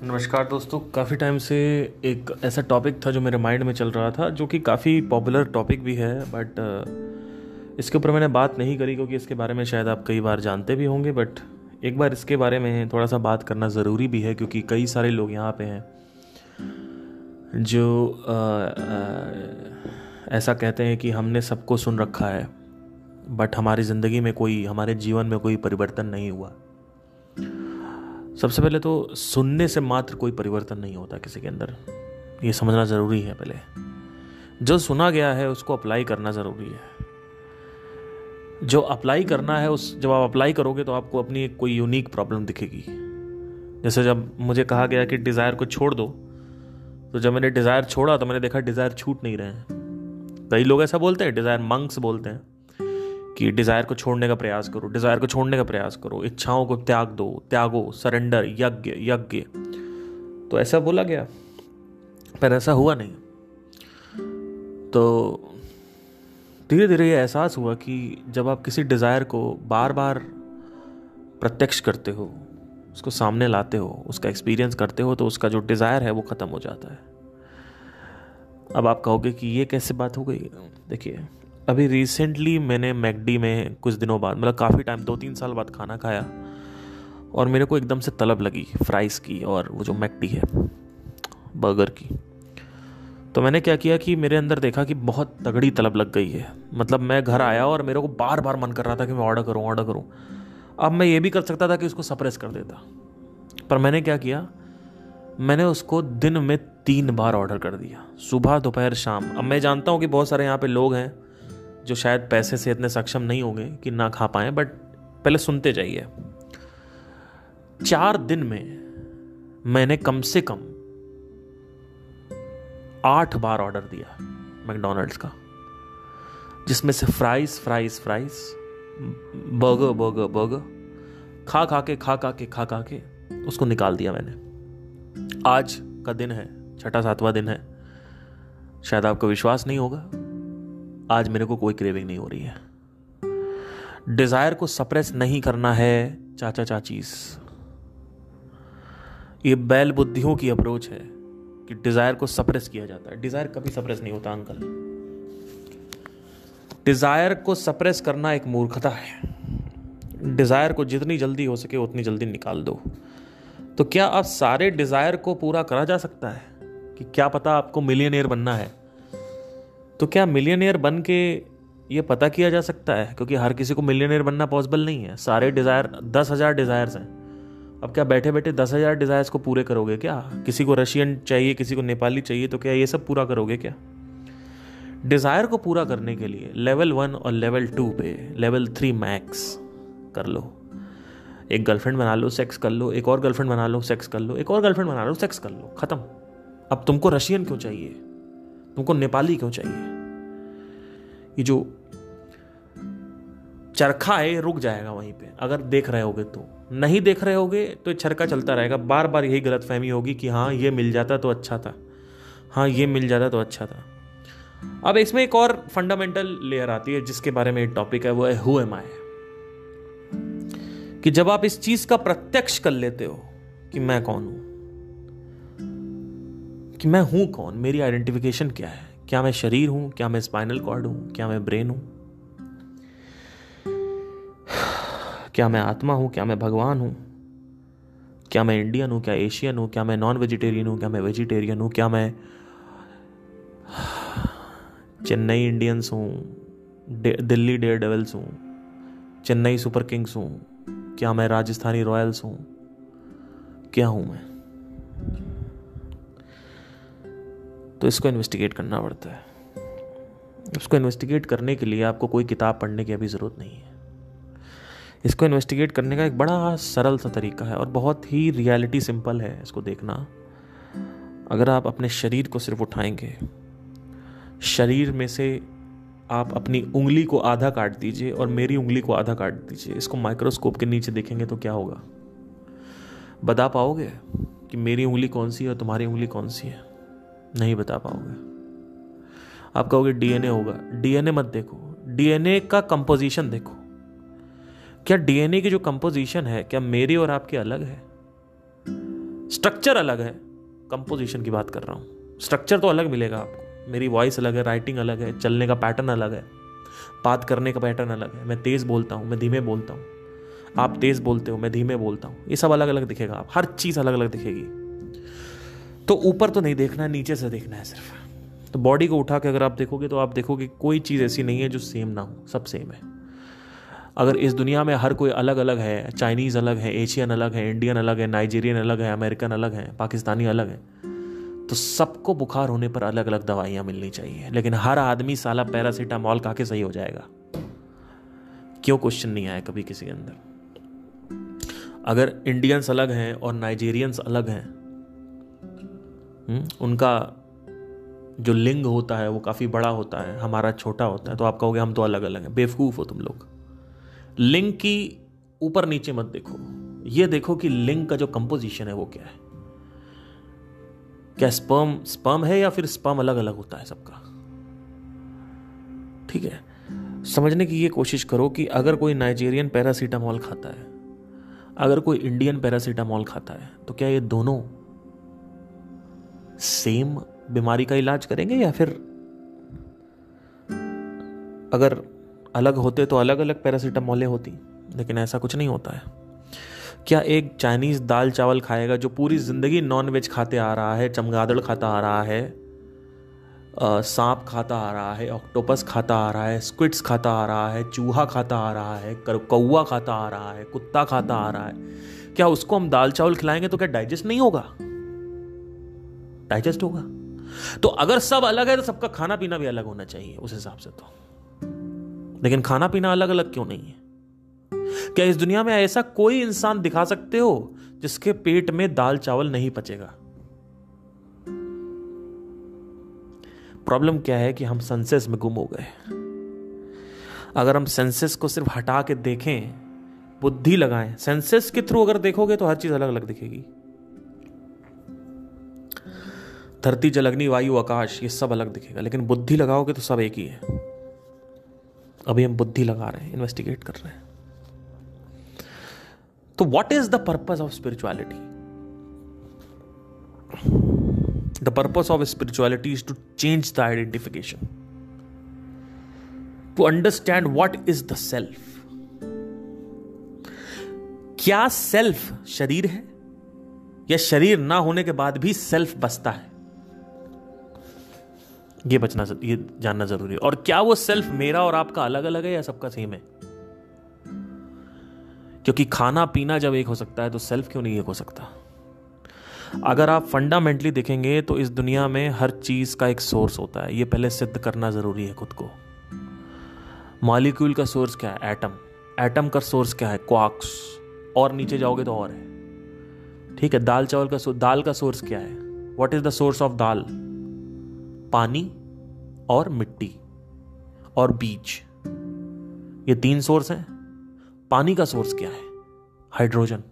नमस्कार दोस्तों। काफ़ी टाइम से एक ऐसा टॉपिक था जो मेरे माइंड में चल रहा था, जो कि काफ़ी पॉपुलर टॉपिक भी है, बट इसके ऊपर मैंने बात नहीं करी क्योंकि इसके बारे में शायद आप कई बार जानते भी होंगे। बट एक बार इसके बारे में थोड़ा सा बात करना ज़रूरी भी है क्योंकि कई सारे लोग यहाँ पे हैं जो ऐसा कहते हैं कि हमने सबको सुन रखा है, बट हमारी ज़िंदगी में हमारे जीवन में कोई परिवर्तन नहीं हुआ। सबसे पहले तो सुनने से मात्र कोई परिवर्तन नहीं होता किसी के अंदर, ये समझना ज़रूरी है। पहले जो सुना गया है उसको अप्लाई करना ज़रूरी है। जो अप्लाई करना है जब आप अप्लाई करोगे तो आपको अपनी एक कोई यूनिक प्रॉब्लम दिखेगी। जैसे जब मुझे कहा गया कि डिज़ायर को छोड़ दो, तो जब मैंने डिज़ायर छोड़ा तो मैंने देखा डिज़ायर छूट नहीं रहे हैं। कई लोग ऐसा बोलते हैं, डिज़ायर मंक्स बोलते हैं कि डिज़ायर को छोड़ने का प्रयास करो, डिज़ायर को छोड़ने का प्रयास करो, इच्छाओं को त्यागो, सरेंडर, यज्ञ। तो ऐसा बोला गया, पर ऐसा हुआ नहीं। तो धीरे धीरे ये एहसास हुआ कि जब आप किसी डिज़ायर को बार बार प्रत्यक्ष करते हो, उसको सामने लाते हो, उसका एक्सपीरियंस करते हो, तो उसका जो डिज़ायर है वो ख़त्म हो जाता है। अब आप कहोगे कि ये कैसे बात हो गई। देखिए, अभी रिसेंटली मैंने मैकडी में कुछ दिनों बाद, मतलब काफ़ी टाइम 2-3 साल बाद खाना खाया और मेरे को एकदम से तलब लगी फ्राइज़ की और वो जो मैकडी है बर्गर की। तो मैंने क्या किया कि मेरे अंदर देखा कि बहुत तगड़ी तलब लग गई है। मतलब मैं घर आया और मेरे को बार बार मन कर रहा था कि मैं ऑर्डर करूं। अब मैं ये भी कर सकता था कि उसको सप्रेस कर देता, पर मैंने क्या किया, मैंने उसको दिन में 3 बार ऑर्डर कर दिया, सुबह दोपहर शाम। अब मैं जानता हूँ कि बहुत सारे यहाँ पे लोग हैं जो शायद पैसे से इतने सक्षम नहीं होंगे कि ना खा पाएं, बट पहले सुनते जाइए। 4 दिन में मैंने कम से कम 8 बार ऑर्डर दिया मैकडॉनल्ड्स का, जिसमें से फ्राइज, बर्गर खा खा के उसको निकाल दिया मैंने। आज का दिन है 6वां दिन है, शायद आपको विश्वास नहीं होगा, आज मेरे को कोई क्रेविंग नहीं हो रही है। डिजायर को सप्रेस नहीं करना है चाचा चाचीस। ये बैल बुद्धियों की अप्रोच है कि डिजायर को सप्रेस किया जाता है। डिजायर कभी सप्रेस नहीं होता अंकल। डिजायर को सप्रेस करना एक मूर्खता है। डिजायर को जितनी जल्दी हो सके उतनी जल्दी निकाल दो। तो क्या आप सारे डिजायर को पूरा करा जा सकता है? कि क्या पता आपको मिलियनेयर बनना है, तो क्या मिलियनेयर बन के ये पता किया जा सकता है? क्योंकि हर किसी को मिलियनेयर बनना पॉसिबल नहीं है। सारे डिज़ायर 10,000 डिज़ायर्स हैं। अब क्या बैठे बैठे 10,000 डिज़ायर्स को पूरे करोगे क्या? किसी को रशियन चाहिए, किसी को नेपाली चाहिए, तो क्या ये सब पूरा करोगे क्या? डिज़ायर को पूरा करने के लिए लेवल 1 और लेवल 2 पे लेवल 3 मैक्स कर लो। एक गर्लफ्रेंड बना लो, सेक्स कर लो, एक और गर्लफ्रेंड बना लो, सेक्स कर लो, एक और गर्लफ्रेंड बना लो, सेक्स कर लो, खत्म। अब तुमको रशियन क्यों चाहिए? तुमको नेपाली क्यों चाहिए? ये जो चरखा है ये रुक जाएगा वहीं पे, अगर देख रहे होगे तो। नहीं देख रहे होगे तो चरखा चलता रहेगा। बार बार यही गलतफहमी होगी कि हाँ ये मिल जाता तो अच्छा था, हाँ ये मिल जाता तो अच्छा था। अब इसमें एक और फंडामेंटल लेयर आती है जिसके बारे में टॉपिक है, वो है हु एम आई। कि जब आप इस चीज का प्रत्यक्ष कर लेते हो कि मैं कौन हूं, कि मैं हूं कौन, मेरी आइडेंटिफिकेशन क्या है, क्या मैं शरीर हूं, क्या मैं स्पाइनल कॉर्ड हूं, क्या मैं ब्रेन हूं, क्या मैं आत्मा हूं, क्या मैं भगवान हूं, क्या मैं इंडियन हूं, क्या एशियन हूं, क्या मैं नॉन वेजिटेरियन हूं, क्या मैं वेजिटेरियन हूं, क्या मैं चेन्नई इंडियंस हूं, दिल्ली डेयर डेविल्स हूं, चेन्नई सुपर किंग्स हूं, क्या मैं राजस्थानी रॉयल्स हूं, क्या हूं मैं? तो इसको इन्वेस्टिगेट करना पड़ता है। इसको इन्वेस्टिगेट करने के लिए आपको कोई किताब पढ़ने की अभी ज़रूरत नहीं है। इसको इन्वेस्टिगेट करने का एक बड़ा सरल सा तरीका है और बहुत ही रियलिटी सिंपल है इसको देखना। अगर आप अपने शरीर को सिर्फ उठाएंगे, शरीर में से आप अपनी उंगली को आधा काट दीजिए और मेरी उंगली को आधा काट दीजिए, इसको माइक्रोस्कोप के नीचे देखेंगे तो क्या होगा? बता पाओगे कि मेरी उंगली कौन सी है और तुम्हारी उंगली कौन सी है? नहीं बता पाओगे। आप कहोगे डीएनए होगा। डीएनए मत देखो, डीएनए का कंपोजिशन देखो। क्या डीएनए की जो कंपोजिशन है क्या मेरी और आपकी अलग है? स्ट्रक्चर अलग है, कंपोजिशन की बात कर रहा हूँ। स्ट्रक्चर तो अलग मिलेगा आपको, मेरी वॉइस अलग है, राइटिंग अलग है, चलने का पैटर्न अलग है, बात करने का पैटर्न अलग है, मैं तेज़ बोलता हूँ, मैं धीमे बोलता हूँ, आप तेज़ बोलते हो, मैं धीमे बोलता हूँ, ये सब अलग अलग दिखेगा, आप हर चीज़ अलग अलग दिखेगी। तो ऊपर तो नहीं देखना है, नीचे से देखना है सिर्फ। तो बॉडी को उठा के अगर आप देखोगे तो आप देखोगे कोई चीज़ ऐसी नहीं है जो सेम ना हो, सब सेम है। अगर इस दुनिया में हर कोई अलग अलग है, चाइनीज़ अलग है, एशियन अलग है, इंडियन अलग है, नाइजीरियन अलग है, अमेरिकन अलग है, पाकिस्तानी अलग है, तो सबको बुखार होने पर अलग अलग दवाइयाँ मिलनी चाहिए। लेकिन हर आदमी साला पैरासीटामॉल खा के सही हो जाएगा, क्यों? क्वेश्चन नहीं आया कभी किसी के अंदर। अगर इंडियंस अलग हैं और नाइजीरियंस अलग हैं, उनका जो लिंग होता है वो काफ़ी बड़ा होता है, हमारा छोटा होता है, तो आप कहोगे हम तो अलग अलग हैं। बेवकूफ़ हो तुम लोग। लिंग की ऊपर नीचे मत देखो, ये देखो कि लिंग का जो कंपोजिशन है वो क्या है। क्या स्पर्म है या फिर स्पर्म अलग अलग होता है सबका? ठीक है, समझने की ये कोशिश करो कि अगर कोई नाइजीरियन पैरासीटामॉल खाता है, अगर कोई इंडियन पैरासीटामॉल खाता है, तो क्या ये दोनों सेम बीमारी का इलाज करेंगे, या फिर अगर अलग होते तो अलग अलग पैरासीटामॉलें होती? लेकिन ऐसा कुछ नहीं होता है। क्या एक चाइनीज दाल चावल खाएगा जो पूरी जिंदगी नॉन वेज खाते आ रहा है, चमगादड़ खाता आ रहा है, सांप खाता आ रहा है, ऑक्टोपस खाता आ रहा है, स्क्विड्स खाता आ रहा है, चूहा खाता आ रहा है, कौवा खाता आ रहा है, कुत्ता खाता आ रहा है, क्या उसको हम दाल चावल खिलाएंगे तो क्या डाइजेस्ट नहीं होगा? डाइजेस्ट होगा। तो अगर सब अलग है तो सबका खाना पीना भी अलग होना चाहिए उस हिसाब से तो। लेकिन खाना पीना अलग अलग क्यों नहीं है? क्या इस दुनिया में ऐसा कोई इंसान दिखा सकते हो जिसके पेट में दाल चावल नहीं पचेगा? प्रॉब्लम क्या है कि हम सेंसेस में गुम हो गए। अगर हम सेंसेस को सिर्फ हटा के देखें, बुद्धि लगाएं, सेंसेस के थ्रू अगर देखोगे तो हर चीज अलग अलग दिखेगी। धरती, जल, अग्नि, वायु, आकाश, ये सब अलग दिखेगा, लेकिन बुद्धि लगाओगे तो सब एक ही है। अभी हम बुद्धि लगा रहे हैं, इन्वेस्टिगेट कर रहे हैं। तो what is the purpose of spirituality? The purpose of spirituality is to change the identification, to understand what is the self. क्या सेल्फ शरीर है, या शरीर ना होने के बाद भी सेल्फ बसता है? ये जानना जरूरी है। और क्या वो सेल्फ मेरा और आपका अलग अलग है या सबका सेम है? क्योंकि खाना पीना जब एक हो सकता है तो सेल्फ क्यों नहीं एक हो सकता? अगर आप फंडामेंटली देखेंगे तो इस दुनिया में हर चीज का एक सोर्स होता है, ये पहले सिद्ध करना जरूरी है खुद को। मॉलिक्यूल का सोर्स क्या है? एटम। एटम का सोर्स क्या है? क्वार्क्स। और नीचे जाओगे तो और है। ठीक है, दाल का सोर्स क्या है? What is the source of dal? पानी और मिट्टी और बीज, ये 3 सोर्स हैं। पानी का सोर्स क्या है? हाइड्रोजन।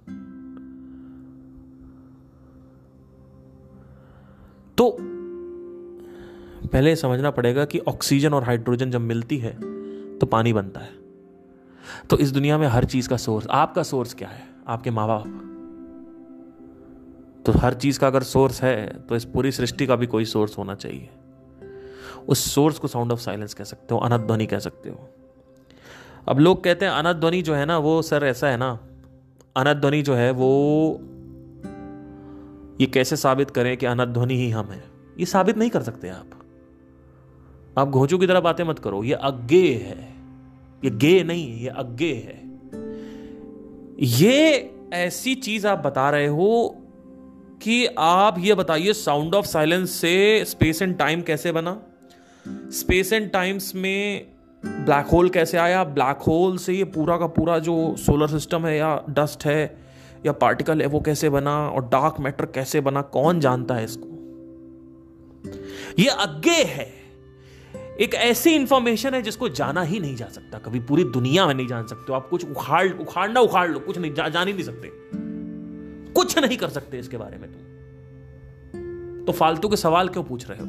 तो पहले समझना पड़ेगा कि ऑक्सीजन और हाइड्रोजन जब मिलती है तो पानी बनता है। तो इस दुनिया में हर चीज का सोर्स, आपका सोर्स क्या है? आपके माँ बाप। तो हर चीज का अगर सोर्स है तो इस पूरी सृष्टि का भी कोई सोर्स होना चाहिए। उस सोर्स को साउंड ऑफ साइलेंस कह सकते हो, अनंत ध्वनि कह सकते हो। अब लोग कहते हैं अनंत ध्वनि जो है ना वो, सर ऐसा है ना, अनंत ध्वनि जो है वो, ये कैसे साबित करें कि अनंत ध्वनि ही हम हैं? ये साबित नहीं कर सकते आप घोंचू की तरह बातें मत करो। ये अज्ञेय है, ये गे नहीं है, ये अज्ञेय है। ये ऐसी चीज आप बता रहे हो कि आप ये बताइए साउंड ऑफ साइलेंस से स्पेस एंड टाइम कैसे बना, स्पेस एंड टाइम्स में ब्लैक होल कैसे आया, ब्लैक होल से ये पूरा का पूरा जो सोलर सिस्टम है या डस्ट है या पार्टिकल है वो कैसे बना, और डार्क मैटर कैसे बना, कौन जानता है इसको? ये अज्ञेय है। एक ऐसी इंफॉर्मेशन है जिसको जाना ही नहीं जा सकता, कभी पूरी दुनिया में नहीं जान सकते हो आप। कुछ उखाड़ लो, कुछ नहीं जान ही नहीं सकते, कुछ नहीं कर सकते इसके बारे में तुम। तो फालतू के सवाल क्यों पूछ रहे हो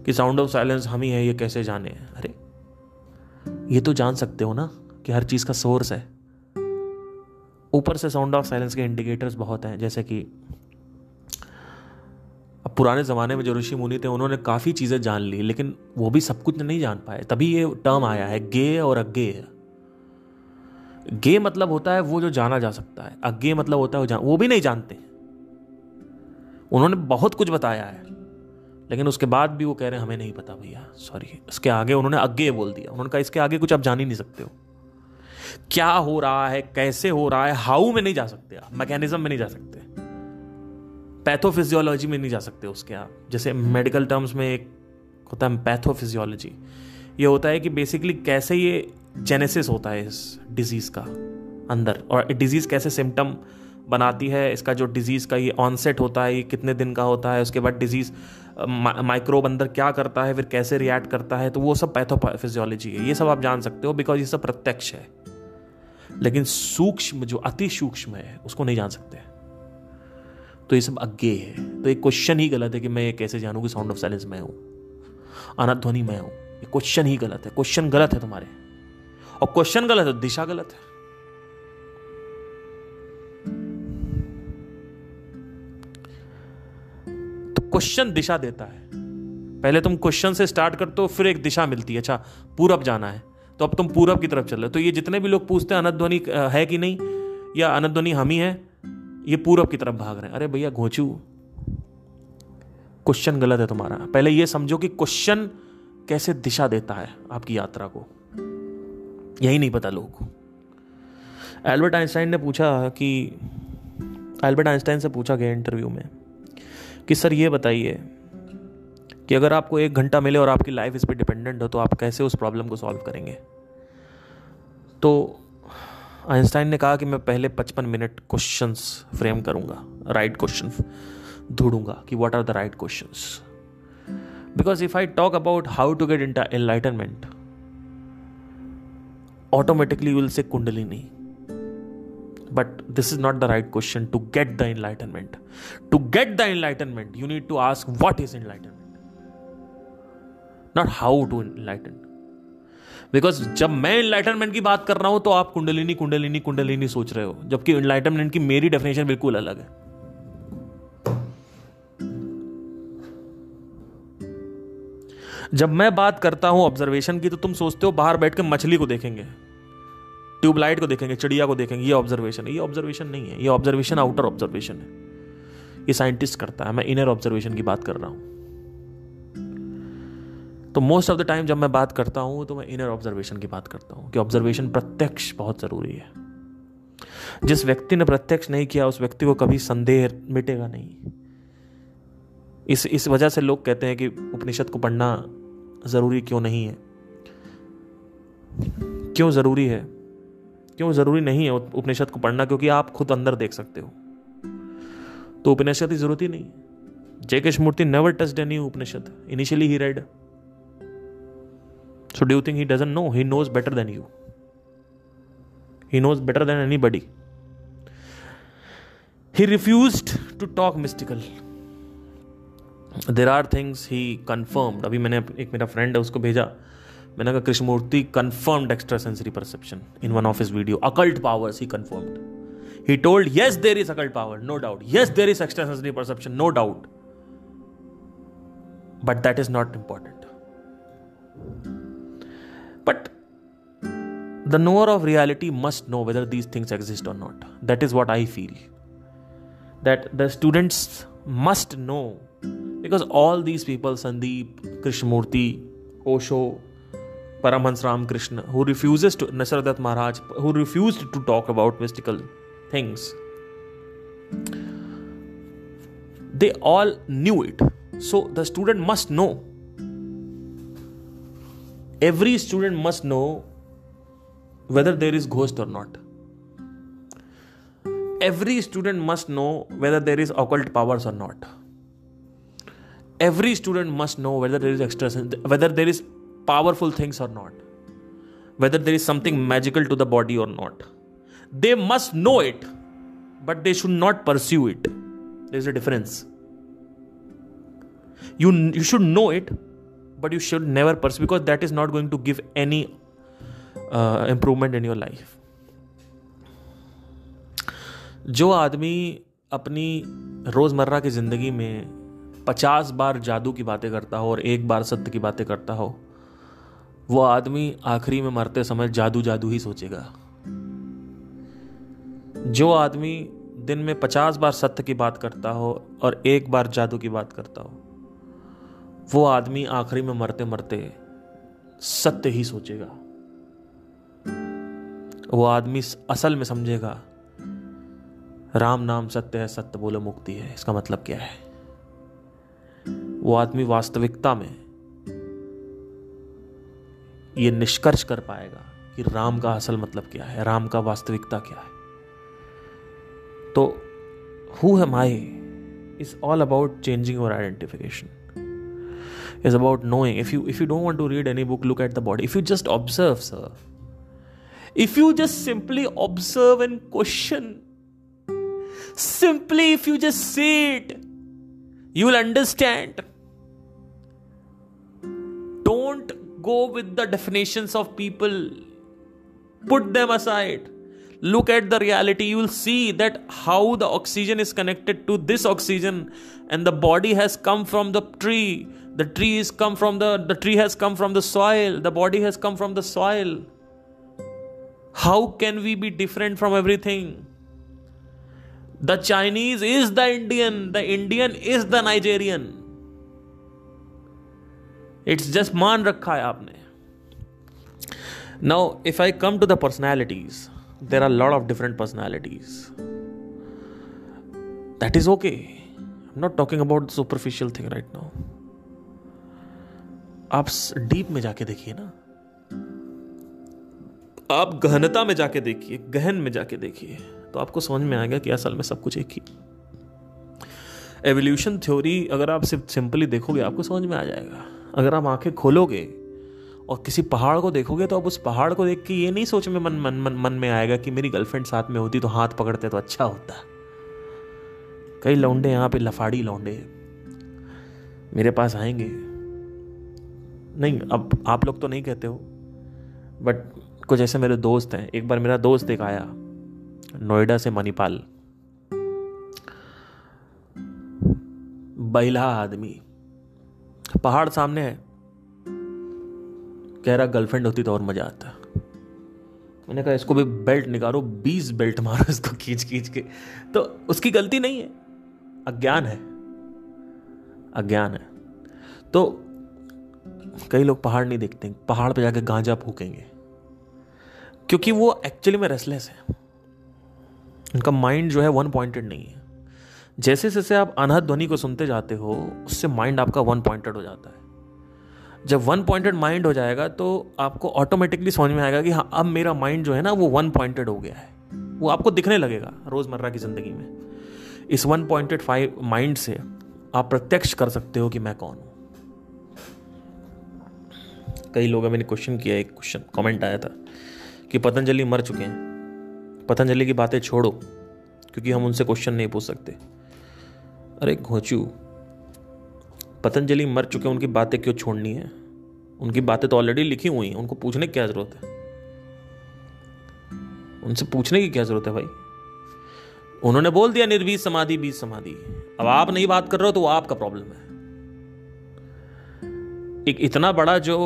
कि साउंड ऑफ साइलेंस हम ही है, ये कैसे जाने? अरे ये तो जान सकते हो ना कि हर चीज का सोर्स है। ऊपर से साउंड ऑफ साइलेंस के इंडिकेटर्स बहुत हैं, जैसे कि अब पुराने ज़माने में जो ऋषि मुनि थे उन्होंने काफ़ी चीज़ें जान ली, लेकिन वो भी सब कुछ नहीं जान पाए। तभी ये टर्म आया है गेय और अज्ञेय। गेय मतलब होता है वो जो जाना जा सकता है, अज्ञेय मतलब होता है वो भी नहीं जानते। उन्होंने बहुत कुछ बताया है, लेकिन उसके बाद भी वो कह रहे हैं हमें नहीं पता भैया, सॉरी। इसके आगे उन्होंने अज्ञेय बोल दिया। उन्होंने कहा इसके आगे कुछ आप जान ही नहीं सकते हो। क्या हो रहा है, कैसे हो रहा है, हाउ में नहीं जा सकते आप, मैकेनिज्म में नहीं जा सकते, पैथोफिजियोलॉजी में नहीं जा सकते उसके आप। जैसे मेडिकल टर्म्स में एक होता है पैथोफिजियोलॉजी, ये होता है कि बेसिकली कैसे ये जेनेसिस होता है इस डिजीज का अंदर, और डिजीज कैसे सिम्टम बनाती है, इसका जो डिजीज का ये ऑनसेट होता है ये कितने दिन का होता है, उसके बाद डिजीज माइक्रोब अंदर क्या करता है, फिर कैसे रिएक्ट करता है, तो वो सब पैथोफिजियोलॉजी है। ये सब आप जान सकते हो बिकॉज ये सब प्रत्यक्ष है। लेकिन सूक्ष्म जो अति सूक्ष्म है उसको नहीं जान सकते, तो ये सब अज्ञेय है। तो एक क्वेश्चन ही गलत है कि मैं ये कैसे जानूं कि साउंड ऑफ साइलेंस मैं हूं, अनाध्वनि मैं हूं। ये क्वेश्चन ही गलत है। क्वेश्चन गलत है तुम्हारे, और क्वेश्चन गलत है तो दिशा गलत है। तो क्वेश्चन दिशा देता है। पहले तुम क्वेश्चन से स्टार्ट करते हो, फिर एक दिशा मिलती है। अच्छा पूरब जाना है तो अब तुम पूरब की तरफ चल रहे हो। तो ये जितने भी लोग पूछते हैं अनाध्वनि है कि नहीं, या अनाध्वनि हम ही है, ये पूरब की तरफ भाग रहे हैं। अरे भैया घोचू, क्वेश्चन गलत है तुम्हारा। पहले ये समझो कि क्वेश्चन कैसे दिशा देता है आपकी यात्रा को, यही नहीं पता लोगों को। एल्बर्ट आइंस्टाइन से पूछा गया इंटरव्यू में कि सर ये बताइए कि अगर आपको 1 घंटा मिले और आपकी लाइफ इस पर डिपेंडेंट हो तो आप कैसे उस प्रॉब्लम को सॉल्व करेंगे। तो आइंस्टाइन ने कहा कि मैं पहले 55 मिनट क्वेश्चंस फ्रेम करूंगा, राइट क्वेश्चन ढूंढूंगा कि what are the right questions. Because if I talk about how to get into enlightenment, automatically you will say Kundalini. But this is not the right question to get the enlightenment. To get the enlightenment, you need to ask what is enlightenment, not how to enlighten. Because जब मैं enlightenment की बात कर रहा हूं तो आप कुंडलिनी कुंडलिनी कुंडलिनी सोच रहे हो, जबकि enlightenment की मेरी डेफिनेशन बिल्कुल अलग है। जब मैं बात करता हूं ऑब्जर्वेशन की तो तुम सोचते हो बाहर बैठ के मछली को देखेंगे, ट्यूबलाइट को देखेंगे, चिड़िया को देखेंगे, ये ऑब्जर्वेशन है। ये ऑब्जर्वेशन नहीं है, ये ऑब्जर्वेशन आउटर ऑब्जर्वेशन है, ये साइंटिस्ट करता है। मैं इनर ऑब्जर्वेशन की बात कर रहा हूं। तो मोस्ट ऑफ द टाइम जब मैं बात करता हूं तो मैं इनर ऑब्जर्वेशन की बात करता हूं कि ऑब्जर्वेशन प्रत्यक्ष बहुत जरूरी है। जिस व्यक्ति ने प्रत्यक्ष नहीं किया उस व्यक्ति को कभी संदेह मिटेगा नहीं। इस वजह से लोग कहते हैं कि उपनिषद को पढ़ना जरूरी क्यों नहीं है। क्यों जरूरी है, क्यों जरूरी नहीं है उपनिषद को पढ़ना? क्योंकि आप खुद अंदर देख सकते हो, तो उपनिषद की जरूरत ही नहीं। J. Krishnamurti never touched any Upanishad. Initially he read. So do you think he doesn't know? He knows better than you. He knows better than anybody. He refused to talk mystical. There are things he confirmed. अभी मैंने एक मेरा friend है उसको भेजा, मैंने कहा Krishnamurthy confirmed extrasensory perception in one of his video. Occult powers he confirmed. He told yes there is occult power, no doubt. Yes there is extrasensory perception, no doubt. But that is not important. But the knower of reality must know whether these things exist or not. That is what I feel. That the students must know. Because all these people, Sandeep, Krishnamurti, Osho, Paramhans Ramakrishna, who refuses to, Nasardat Maharaj, who refused to talk about mystical things, they all knew it. So the student must know. Every student must know whether there is ghost or not. Every student must know whether there is occult powers or not. Every student must know whether there is whether there is powerful things or not, whether there is something magical to the body or not. They must know it, but they should not pursue it. There is a difference. You should know it, but you should never pursue, because that is not going to give any improvement in your life. जो आदमी अपनी रोज़मर्रा की ज़िंदगी में 50 बार जादू की बातें करता हो और 1 बार सत्य की बातें करता हो, वो आदमी आखिरी में मरते समय जादू जादू ही सोचेगा। जो आदमी दिन में 50 बार सत्य की बात करता हो और 1 बार जादू की बात करता हो, वो आदमी आखिरी में मरते मरते सत्य ही सोचेगा। वो आदमी असल में समझेगा राम नाम सत्य है, सत्य बोलो मुक्ति है, इसका मतलब क्या है। वो आदमी वास्तविकता में ये निष्कर्ष कर पाएगा कि राम का असल मतलब क्या है, राम का वास्तविकता क्या है। तो who am I is all about changing your identification. Is about knowing. If you don't want to read any book, look at the body. If you just observe, sir. If you just simply observe and question, simply if you just see it, you will understand. Don't go with the definitions of people. Put them aside. Look at the reality. You will see that how the oxygen is connected to this oxygen, and the body has come from the tree. The tree has come from the soil. The body has come from the soil. How can we be different from everything? The Chinese is the Indian. The Indian is the Nigerian. It's just मान रखा है आपने. Now, if I come to the personalities, there are a lot of different personalities. That is okay. I'm not talking about the superficial thing right now. आप deep में जाके देखिए ना, आप गहनता में जाके देखिए, गहन में जाके देखिए, तो आपको समझ में आएगा कि असल में सब कुछ एक ही। एवोल्यूशन थ्योरी अगर आप सिर्फ सिंपली देखोगे आपको समझ में आ जाएगा। अगर आप आंखें खोलोगे और किसी पहाड़ को देखोगे तो आप उस पहाड़ को देख के ये नहीं सोच में मन में आएगा कि मेरी गर्लफ्रेंड साथ में होती तो हाथ पकड़ते तो अच्छा होता। कई लौंडे यहाँ पे लफाड़ी लौंडे मेरे पास आएंगे, नहीं अब आप लोग तो नहीं कहते हो, बट कुछ ऐसे मेरे दोस्त हैं। एक बार मेरा दोस्त एक आया नोएडा से मणिपाल, बैला आदमी, पहाड़ सामने है, कह रहा गर्लफ्रेंड होती तो और मजा आता। मैंने कहा इसको भी बेल्ट निकालो, 20 बेल्ट मारो इसको खींच खींच के। तो उसकी गलती नहीं है, अज्ञान है, अज्ञान है। तो कई लोग पहाड़ नहीं देखते, पहाड़ पे जाके गांजा फूकेंगे क्योंकि वो एक्चुअली में रेस्टलेस है। उनका माइंड जो है वन पॉइंटेड नहीं है। जैसे जैसे आप अनहद ध्वनि को सुनते जाते हो उससे माइंड आपका वन पॉइंटेड हो जाता है। जब वन पॉइंटेड माइंड हो जाएगा तो आपको ऑटोमेटिकली समझ में आएगा कि हाँ अब मेरा माइंड जो है ना वो वन पॉइंटेड हो गया है। वो आपको दिखने लगेगा रोजमर्रा की जिंदगी में। इस वन पॉइंटेड माइंड से आप प्रत्यक्ष कर सकते हो कि मैं कौन हूं। कई लोगों मैंने क्वेश्चन किया, एक क्वेश्चन कमेंट आया था कि पतंजलि मर चुके हैं, पतंजलि की बातें छोड़ो क्योंकि हम उनसे क्वेश्चन नहीं पूछ सकते। अरे घोचू, पतंजलि मर चुके, उनकी बातें क्यों छोड़नी है? उनकी बातें तो ऑलरेडी लिखी हुई हैं, उनको पूछने की क्या जरूरत है? उनसे पूछने की क्या जरूरत है भाई? उन्होंने बोल दिया निर्वीज समाधि बीज समाधि। अब आप नहीं बात कर रहे हो तो वो आपका प्रॉब्लम है। एक इतना बड़ा जो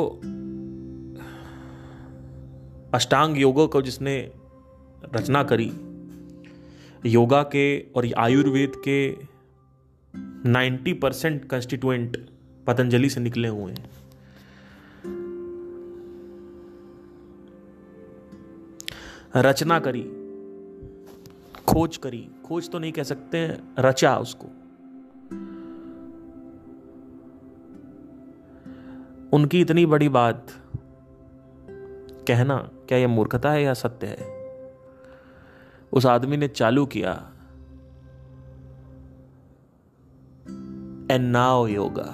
अष्टांग योगों को जिसने रचना करी, योगा के और आयुर्वेद के 90% कंस्टिट्यूएंट पतंजलि से निकले हुए हैं। रचना करी, खोज करी, खोज तो नहीं कह सकते हैं, रचा उसको। उनकी इतनी बड़ी बात कहना क्या यह मूर्खता है या सत्य है? उस आदमी ने चालू किया एंड नाउ योगा।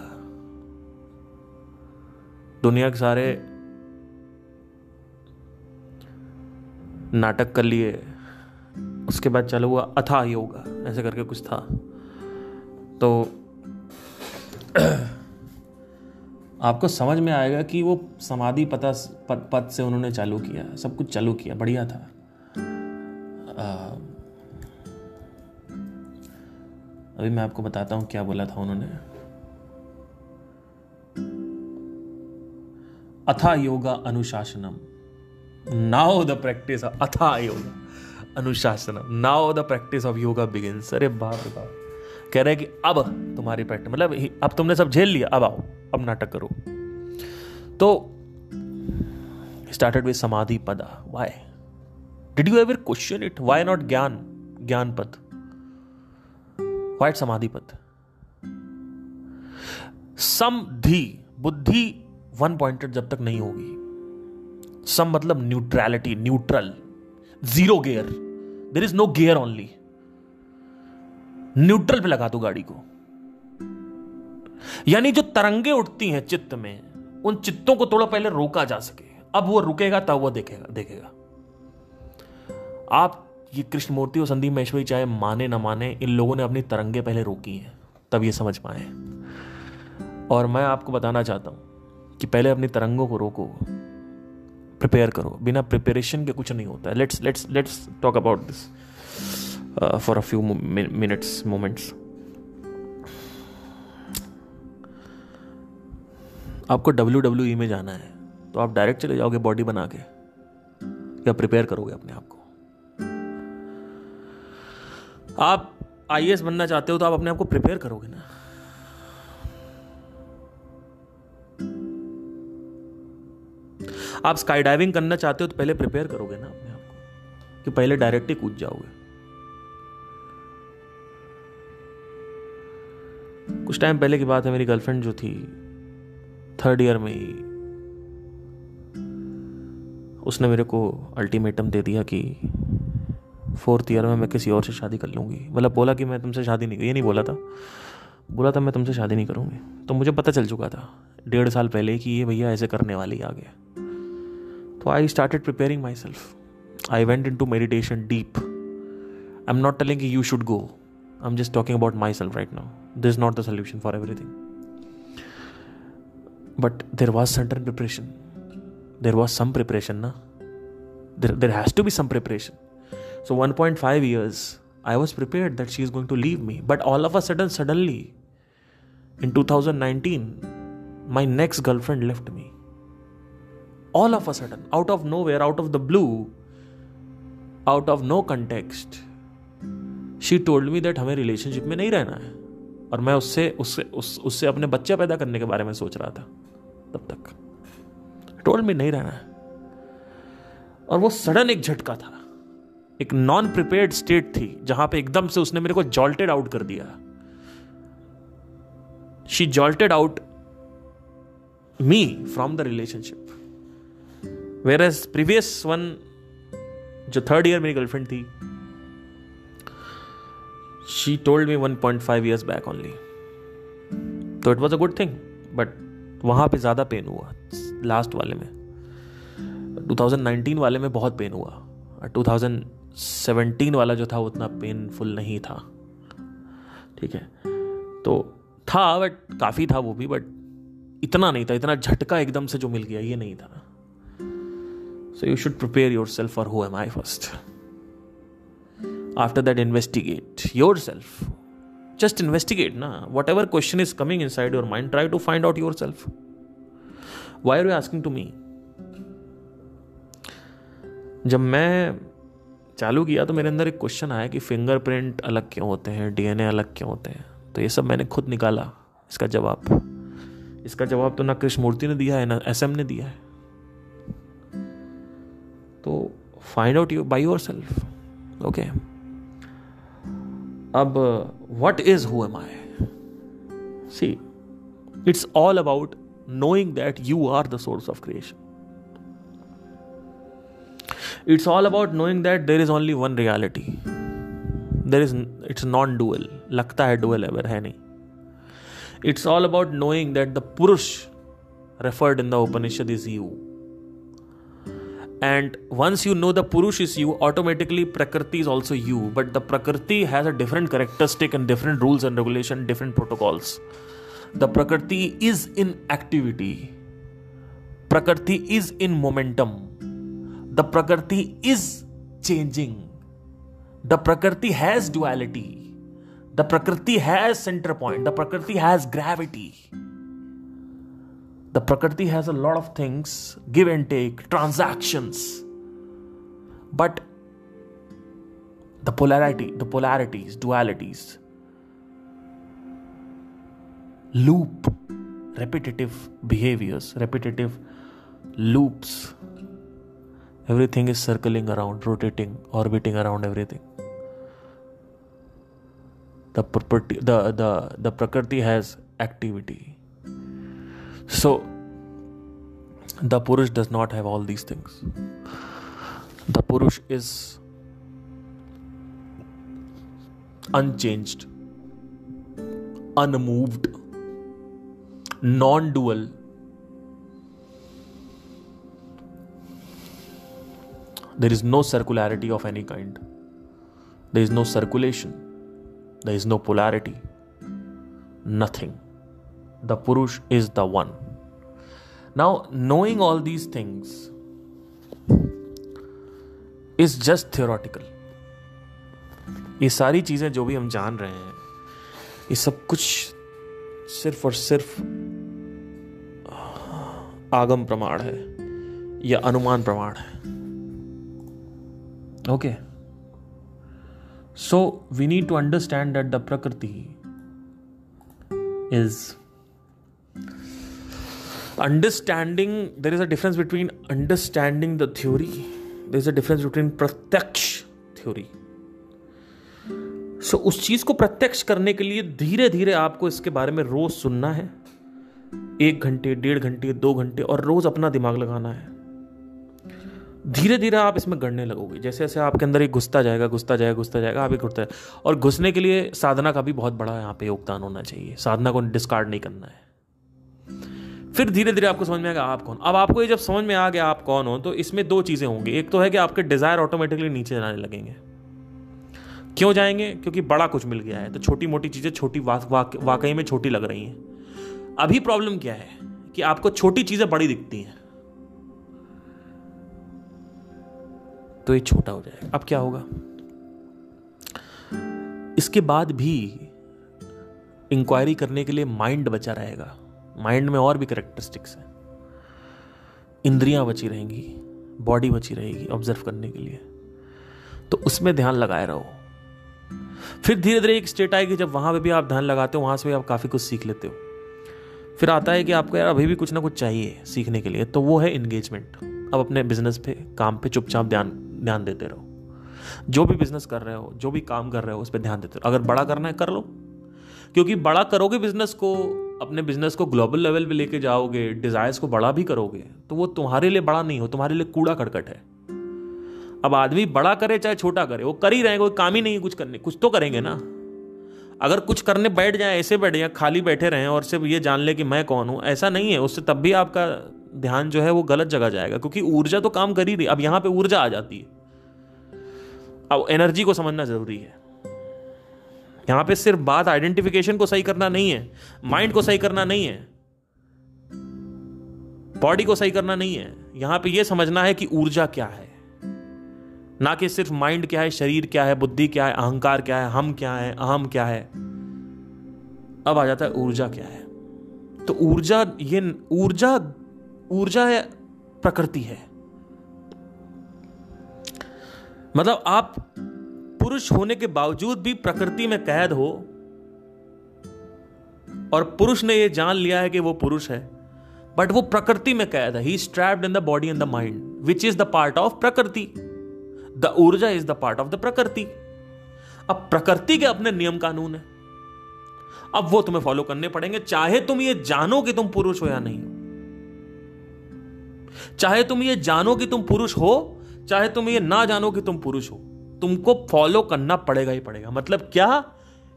दुनिया के सारे नाटक कर लिए, उसके बाद चालू हुआ अथा योगा, ऐसे करके कुछ था। तो आपको समझ में आएगा कि वो समाधि पद से उन्होंने चालू किया, सब कुछ चालू किया, बढ़िया था। अभी मैं आपको बताता हूं क्या बोला था उन्होंने। अथा योगा अनुशासनम, नाउ द प्रैक्टिस, अथा योगा अनुशासनम, now the practice of yoga begins. अरे बाप रे बाप, कह रहे हैं कि अब तुम्हारी प्रैक्टिस, मतलब अब तुमने सब झेल लिया, अब आओ, अब नाटक करो। तो स्टार्टेड विद समाधि पदा। Why did you ever question it? Why not ज्ञान पद? व्हाई समाधि पद? समधि, बुद्धि वन पॉइंटेड जब तक नहीं होगी, सम मतलब neutrality, neutral, zero gear, there is no gear only, neutral पे लगा दो गाड़ी को। यानी जो तरंगे उठती हैं चित्त में, उन चित्तों को थोड़ा पहले रोका जा सके। अब वो रुकेगा तब वो देखेगा। आप ये कृष्णमूर्ति और संदीप महेश्वरी चाहे माने ना माने, इन लोगों ने अपनी तरंगे पहले रोकी हैं, तब ये समझ पाए। और मैं आपको बताना चाहता हूं कि पहले अपनी तरंगों को रोको, प्रिपेयर करो। बिना प्रिपरेशन के कुछ नहीं होता है। Let's talk about this for a few moments. आपको WWE में जाना है तो आप डायरेक्ट चले जाओगे बॉडी बना के, या प्रिपेयर करोगे अपने आप को? आप IAS बनना चाहते हो तो आप अपने आप को प्रिपेयर करोगे ना। आप स्काई डाइविंग करना चाहते हो तो पहले प्रिपेयर करोगे ना अपने आप को, कि पहले डायरेक्ट ही कूद जाओगे। कुछ टाइम पहले की बात है, मेरी गर्लफ्रेंड जो थी 3rd ईयर में ही, उसने मेरे को अल्टीमेटम दे दिया कि 4th ईयर में मैं किसी और से शादी कर लूंगी। मतलब बोला कि मैं तुमसे शादी नहीं, ये नहीं बोला था मैं तुमसे शादी नहीं करूंगी। तो मुझे पता चल चुका था 1.5 साल पहले कि ये भैया ऐसे करने वाले ही आ गया। तो I started preparing myself. I went into meditation deep. I am not telling you should go, I am just talking about myself right now. This is not the solution for everything. But there was certain preparation. There was some preparation, na? There has to be some preparation. So 1.5 years, I was prepared that she is going to leave me. But all of a sudden, suddenly, in 2019, my next girlfriend left me. All of a sudden, out of nowhere, out of the blue, out of no context, she told me that हमें relationship में नहीं रहना है. और मैं उससे अपने बच्चे पैदा करने के बारे में सोच रहा था तब तक. टोल्ड मी नहीं रहना है. और वो सडन एक झटका था, एक नॉन प्रिपेयर्ड स्टेट थी जहां पे एकदम से उसने मेरे को जॉल्टेड आउट कर दिया. She jolted out me from the relationship. Whereas previous one, जो 3rd ईयर मेरी गर्लफ्रेंड थी, she told me 1.5 years back only. तो it was a good thing, but वहाँ पे ज़्यादा पेन हुआ लास्ट वाले में. 2019 वाले में बहुत पेन हुआ. 2017 वाला जो था उतना पेनफुल नहीं था. ठीक है, तो था बट काफ़ी था वो भी, बट इतना नहीं था. इतना झटका एकदम से जो मिल गया ये नहीं था. So you should prepare yourself for who am I first. After that, investigate yourself. Just investigate, na. Whatever question is coming inside your mind, try to find out yourself. Why are you asking to me? जब मैं चालू किया तो मेरे अंदर एक question आया कि फिंगरप्रिंट अलग क्यों होते हैं, DNA अलग क्यों होते हैं. तो ये सब मैंने खुद निकाला. इसका जवाब तो ना कृष्णमूर्ति ने दिया है ना SM ने दिया है. तो find out by yourself. Okay. अब what is who am I? See, it's all about knowing that you are the source of creation. It's all about knowing that there is only one reality. It's non-dual. लगता है dual है, है नहीं. It's all about knowing that the Purush referred in the Upanishad is you. And once you know the Purush is you, automatically Prakriti is also you. But the Prakriti has a different characteristic and different rules and regulation, different protocols. The Prakriti is in activity. Prakriti is in momentum. The Prakriti is changing. The Prakriti has duality. The Prakriti has center point. The Prakriti has gravity. The Prakriti has a lot of things, give and take, transactions. But the polarities, dualities, loop, repetitive behaviors, repetitive loops. Everything is circling around, rotating, orbiting around everything. The Prakriti has activity. So the Purush does not have all these things. The Purush is unchanged, unmoved, non-dual. There is no circularity of any kind. There is no circulation. There is no polarity. Nothing. The Purush is the one. Now, knowing all these things is just theoretical. ये सारी चीजें जो भी हम जान रहे हैं, ये सब कुछ सिर्फ और सिर्फ आगम प्रमाण है या अनुमान प्रमाण है. Okay. So we need to understand that the Prakriti is understanding. There is a difference between understanding the theory. There is a difference between प्रत्यक्ष theory. So उस चीज को प्रत्यक्ष करने के लिए धीरे धीरे आपको इसके बारे में रोज सुनना है, 1 घंटे, 1.5 घंटे, 2 घंटे, और रोज अपना दिमाग लगाना है. धीरे धीरे आप इसमें गढ़ने लगोगे. जैसे जैसे आपके अंदर एक घुसता जाएगा आप एक घुसता है. और घुसने के लिए साधना का भी बहुत बड़ा यहाँ पे योगदान होना चाहिए. साधना को डिस्कार्ड नहीं करना है. फिर धीरे धीरे आपको समझ में आएगा आप कौन. अब आपको ये जब समझ में आ गया आप कौन हो, तो इसमें 2 चीजें होंगी. एक तो है कि आपके डिजायर ऑटोमेटिकली नीचे जाने लगेंगे. क्यों जाएंगे? क्योंकि बड़ा कुछ मिल गया है, तो छोटी मोटी चीजें छोटी वाकई में छोटी लग रही हैं. अभी प्रॉब्लम क्या है कि आपको छोटी चीजें बड़ी दिखती हैं, तो ये छोटा हो जाएगा. अब क्या होगा? इसके बाद भी इंक्वायरी करने के लिए माइंड बचा रहेगा. माइंड में और भी कैरेक्टरिस्टिक्स हैं. इंद्रियां बची रहेंगी, बॉडी बची रहेगी ऑब्जर्व करने के लिए. तो उसमें ध्यान लगाए रहो. फिर धीरे धीरे एक स्टेट आएगी जब वहां पे भी आप ध्यान लगाते हो, वहां से भी आप काफी कुछ सीख लेते हो. फिर आता है कि आपको यार अभी भी कुछ ना कुछ चाहिए सीखने के लिए, तो वो है एंगेजमेंट. अब अपने बिजनेस पे, काम पे चुपचाप ध्यान देते रहो. जो भी बिजनेस कर रहे हो, जो भी काम कर रहे हो, उस पर ध्यान देते रहो. अगर बड़ा करना है कर लो, क्योंकि बड़ा करोगे बिजनेस को, अपने बिजनेस को ग्लोबल लेवल पे लेके जाओगे, डिजायर्स को बड़ा भी करोगे, तो वो तुम्हारे लिए बड़ा नहीं हो, तुम्हारे लिए कूड़ा करकट है. अब आदमी बड़ा करे चाहे छोटा करे, वो कर ही रहे हैं. कोई काम ही नहीं है कुछ करने, कुछ तो करेंगे ना. अगर कुछ करने बैठ जाए, ऐसे बैठ जाए, खाली बैठे रहें और सिर्फ ये जान ले कि मैं कौन हूं, ऐसा नहीं है. उससे तब भी आपका ध्यान जो है वो गलत जगह जाएगा, क्योंकि ऊर्जा तो काम कर ही रही. अब यहां पे ऊर्जा आ जाती है. अब एनर्जी को समझना जरूरी है. यहां पे सिर्फ बात आइडेंटिफिकेशन को सही करना नहीं है, माइंड को सही करना नहीं है, बॉडी को सही करना नहीं है. यहां पे यह समझना है कि ऊर्जा क्या है, ना कि सिर्फ माइंड क्या है, शरीर क्या है, बुद्धि क्या है, अहंकार क्या है, हम क्या है, अहम क्या है. अब आ जाता है ऊर्जा क्या है. तो ऊर्जा है, प्रकृति है. मतलब आप पुरुष होने के बावजूद भी प्रकृति में कैद हो, और पुरुष ने यह जान लिया है कि वो पुरुष है, बट वो प्रकृति में कैद है. He is trapped in the body and the mind, which is the part of प्रकृति. द ऊर्जा is the part of the प्रकृति. अब प्रकृति के अपने नियम कानून है, अब वो तुम्हें फॉलो करने पड़ेंगे, चाहे तुम ये जानो कि तुम पुरुष हो या नहीं हो. चाहे तुम ये जानो कि तुम पुरुष हो, चाहे तुम ये ना जानो कि तुम पुरुष हो, तुमको फॉलो करना पड़ेगा ही पड़ेगा. मतलब क्या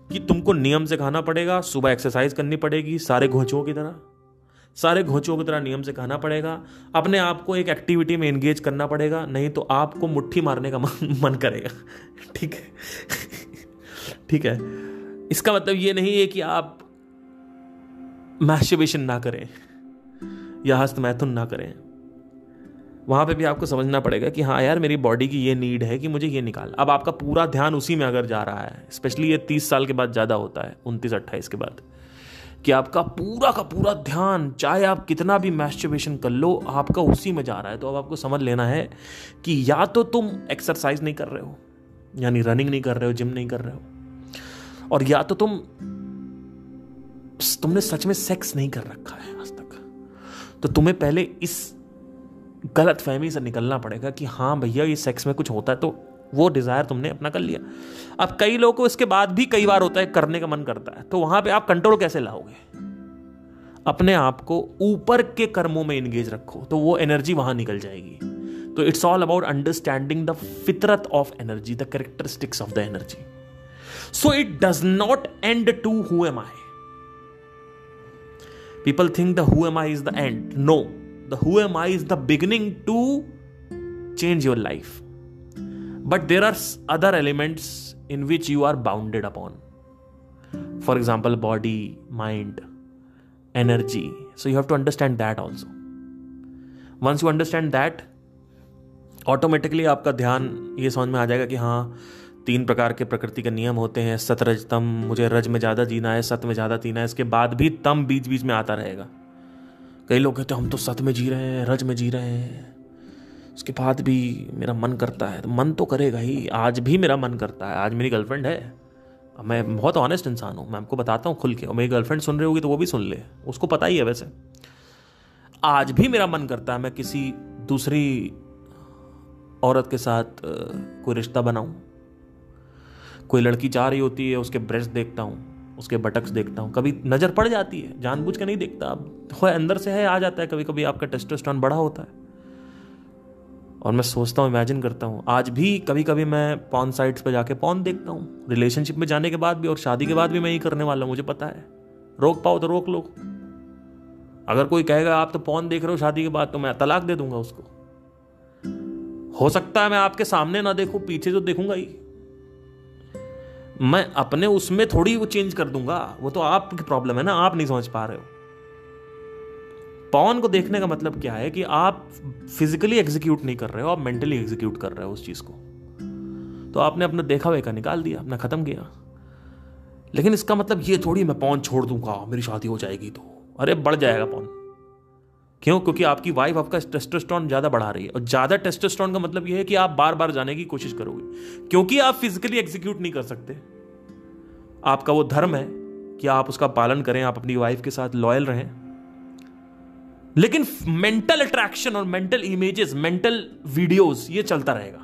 कि तुमको नियम से खाना पड़ेगा, सुबह एक्सरसाइज करनी पड़ेगी, सारे घोंचुओं की तरह नियम से खाना पड़ेगा, अपने आप को एक एक्टिविटी में एंगेज करना पड़ेगा, नहीं तो आपको मुट्ठी मारने का मन करेगा. ठीक है. इसका मतलब ये नहीं है कि आप मैस्टरबेशन ना करें या हस्तमैथुन ना करें. वहाँ पे भी आपको समझना पड़ेगा कि हाँ यार, मेरी बॉडी की ये नीड है कि मुझे ये निकाल। अब आपका पूरा ध्यान उसी में अगर जा रहा है, स्पेशली ये 30 साल के बाद ज़्यादा होता है, 29-28 के बाद, कि आपका पूरा का पूरा ध्यान, चाहे आप कितना भी मैस्टरबेशन कर लो, आपका उसी में जा रहा है, तो अब आपको समझ लेना है कि या तो तुम एक्सरसाइज नहीं कर रहे हो, यानी रनिंग नहीं कर रहे हो, जिम नहीं कर रहे हो, और या तो तुमने सच में सेक्स नहीं कर रखा है आज तक। तो तुम्हें पहले इस गलत फहमी से निकलना पड़ेगा कि हाँ भैया, ये सेक्स में कुछ होता है, तो वो डिजायर तुमने अपना कर लिया। अब कई लोगों को इसके बाद भी कई बार होता है, करने का मन करता है, तो वहां पे आप कंट्रोल कैसे लाओगे? अपने आप को ऊपर के कर्मों में एंगेज रखो, तो वो एनर्जी वहां निकल जाएगी। तो it's all about understanding the fitrat of energy, the characteristics of the energy. So it does not end to who am I. People think the who am I is the end. No, the who am I is the beginning to change your life. But there are other elements in which you are bounded upon. For example, body, mind, energy. So you have to understand that also. Once you understand that, automatically आपका ध्यान ये समझ में आ जाएगा कि हाँ, 3 प्रकार के प्रकृति के नियम होते हैं, सत रज तम। मुझे रज में ज़्यादा जीना है, सत में ज़्यादा जीना है। इसके बाद भी तम बीच बीच में आता रहेगा। कई लोग कहते हैं हम तो सत में जी रहे हैं, रज में जी रहे हैं, उसके बाद भी मेरा मन करता है। तो मन तो करेगा ही, आज भी मेरा मन करता है। आज मेरी गर्लफ्रेंड है, मैं बहुत ऑनेस्ट इंसान हूँ, मैं आपको बताता हूँ खुल के, और मेरी गर्लफ्रेंड सुन रही होगी तो वो भी सुन ले, उसको पता ही है। वैसे आज भी मेरा मन करता है मैं किसी दूसरी औरत के साथ कोई रिश्ता बनाऊं। कोई लड़की जा रही होती है, उसके ब्रेस्ट देखता हूँ, उसके बटक्स देखता हूँ, कभी नज़र पड़ जाती है, जानबूझ के नहीं देखता, अब अंदर से है, आ जाता है। कभी कभी आपका टेस्टोस्टेरोन बढ़ा होता है, और मैं सोचता हूँ, इमेजिन करता हूँ। आज भी कभी कभी मैं पॉर्न साइट्स पे जाके पॉर्न देखता हूँ, रिलेशनशिप में जाने के बाद भी और शादी के बाद भी मैं ही करने वाला हूँ, मुझे पता है। रोक पाओ तो रोक लो। अगर कोई कहेगा आप तो पॉर्न देख रहे हो शादी के बाद, तो मैं तलाक दे दूंगा उसको। हो सकता है मैं आपके सामने ना देखूं, पीछे तो देखूंगा ही। मैं अपने उसमें थोड़ी वो चेंज कर दूंगा, वो तो आपकी प्रॉब्लम है ना, आप नहीं समझ पा रहे हो। पॉर्न को देखने का मतलब क्या है कि आप फिजिकली एग्जीक्यूट नहीं कर रहे हो, आप मेंटली एग्जीक्यूट कर रहे हो उस चीज को। तो आपने अपना देखा हुआ का निकाल दिया, अपना खत्म किया। लेकिन इसका मतलब ये थोड़ी मैं पॉर्न छोड़ दूंगा मेरी शादी हो जाएगी तो। अरे बढ़ जाएगा पॉर्न। क्यों? क्योंकि आपकी वाइफ आपका टेस्टोस्टेरोन ज्यादा बढ़ा रही है, और ज्यादा टेस्टोस्टेरोन का मतलब यह है कि आप बार बार जाने की कोशिश करोगे, क्योंकि आप फिजिकली एग्जीक्यूट नहीं कर सकते। आपका वो धर्म है कि आप उसका पालन करें, आप अपनी वाइफ के साथ लॉयल रहें, लेकिन मेंटल अट्रैक्शन और मेंटल इमेजेस, मेंटल वीडियोस, ये चलता रहेगा।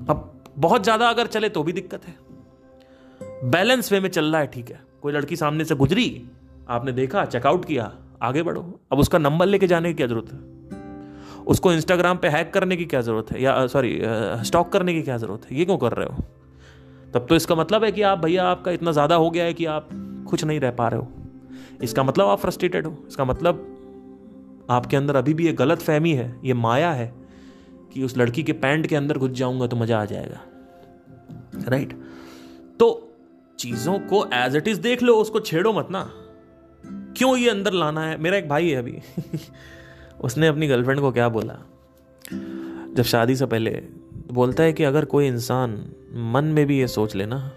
अब बहुत ज्यादा अगर चले तो भी दिक्कत है। बैलेंस वे में चल रहा है, ठीक है। कोई लड़की सामने से गुजरी, आपने देखा, चेकआउट किया, आगे बढ़ो। अब उसका नंबर लेके जाने की क्या जरूरत है? उसको इंस्टाग्राम पे हैक करने की क्या जरूरत है, या स्टॉक करने की क्या जरूरत है? ये क्यों कर रहे हो? तब तो इसका मतलब है कि आप, भैया आपका इतना ज्यादा हो गया है कि आप कुछ नहीं रह पा रहे हो। इसका मतलब आप फ्रस्ट्रेटेड हो। इसका मतलब आपके अंदर अभी भी ये गलत फहमी है, ये माया है कि उस लड़की के पैंट के अंदर घुस जाऊंगा तो मजा आ जाएगा, राइट? तो चीजों को एज इट इज देख लो, उसको छेड़ो मत ना। क्यों ये अंदर लाना है? मेरा एक भाई है अभी उसने अपनी गर्लफ्रेंड को क्या बोला जब शादी से पहले, बोलता है कि अगर कोई इंसान मन में भी ये सोच लेना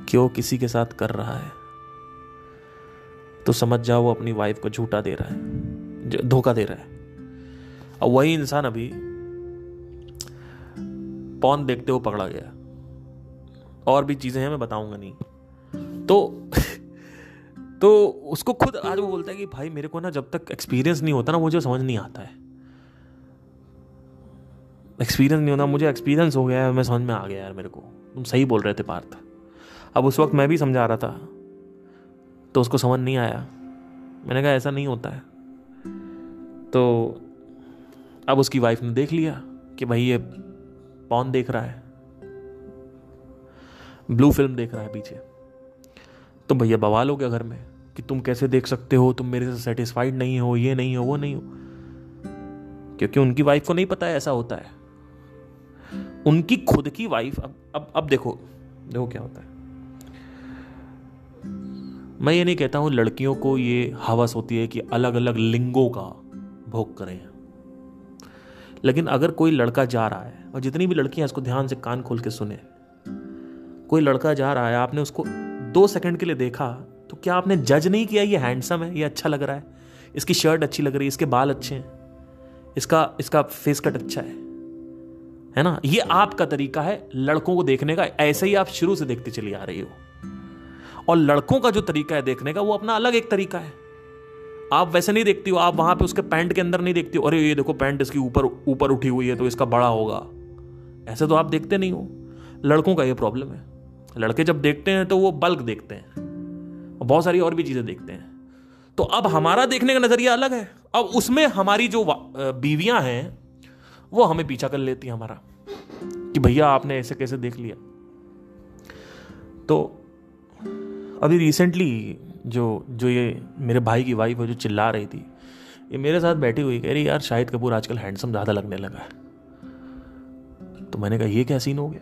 कि वो किसी के साथ कर रहा है, तो समझ जाओ वो अपनी वाइफ को झूठा दे रहा है, धोखा दे रहा है। और वही इंसान अभी पॉर्न देखते हुए पकड़ा गया। और भी चीजें हैं, मैं बताऊंगा नहीं। तो उसको खुद आज वो बोलता है कि भाई मेरे को ना जब तक एक्सपीरियंस नहीं होता ना, मुझे समझ नहीं आता है। एक्सपीरियंस नहीं होता, मुझे एक्सपीरियंस हो गया है, मैं समझ में आ गया यार मेरे को। तुम सही बोल रहे थे पार्थ। अब उस वक्त मैं भी समझा रहा था, तो उसको समझ नहीं आया। मैंने कहा ऐसा नहीं होता है। तो अब उसकी वाइफ ने देख लिया कि भाई ये पॉर्न देख रहा है, ब्लू फिल्म देख रहा है पीछे। तो भैया बवाल हो गया घर में कि तुम कैसे देख सकते हो, तुम मेरे से सेटिस्फाइड नहीं हो, ये नहीं हो, वो नहीं हो। क्योंकि उनकी वाइफ को नहीं पता है ऐसा होता है। उनकी खुद की वाइफ, अब देखो क्या होता है। मैं ये नहीं कहता हूं लड़कियों को ये हवस होती है कि अलग अलग लिंगों का भोग करें। लेकिन अगर कोई लड़का जा रहा है, और जितनी भी लड़कियां इसको ध्यान से कान खोल के सुने, कोई लड़का जा रहा है, आपने उसको 2 सेकंड के लिए देखा, तो क्या आपने जज नहीं किया ये हैंडसम है, ये अच्छा लग रहा है, इसकी शर्ट अच्छी लग रही है, इसके बाल अच्छे हैं, इसका फेस कट अच्छा है ना? ये आपका तरीका है लड़कों को देखने का। ऐसे ही आप शुरू से देखते चली आ रही हो। और लड़कों का जो तरीका है देखने का, वो अपना अलग एक तरीका है। आप वैसे नहीं देखती हो, आप वहां पे उसके पैंट के अंदर नहीं देखती हो, अरे ये देखो पैंट इसकी ऊपर ऊपर उठी हुई है तो इसका बड़ा होगा, ऐसे तो आप देखते नहीं हो। लड़कों का ये प्रॉब्लम है। लड़के जब देखते हैं तो वो बल्क देखते हैं और बहुत सारी और भी चीजें देखते हैं। तो अब हमारा देखने का नजरिया अलग है। अब उसमें हमारी जो बीवियां हैं वो हमें पीछा कर लेती हैं हमारा, कि भैया आपने ऐसे कैसे देख लिया। तो अभी रिसेंटली जो ये मेरे भाई की वाइफ है जो चिल्ला रही थी, ये मेरे साथ बैठी हुई कह रही यार शाहिद कपूर आजकल हैंडसम ज्यादा लगने लगा है। तो मैंने कहा ये क्या सीन हो गया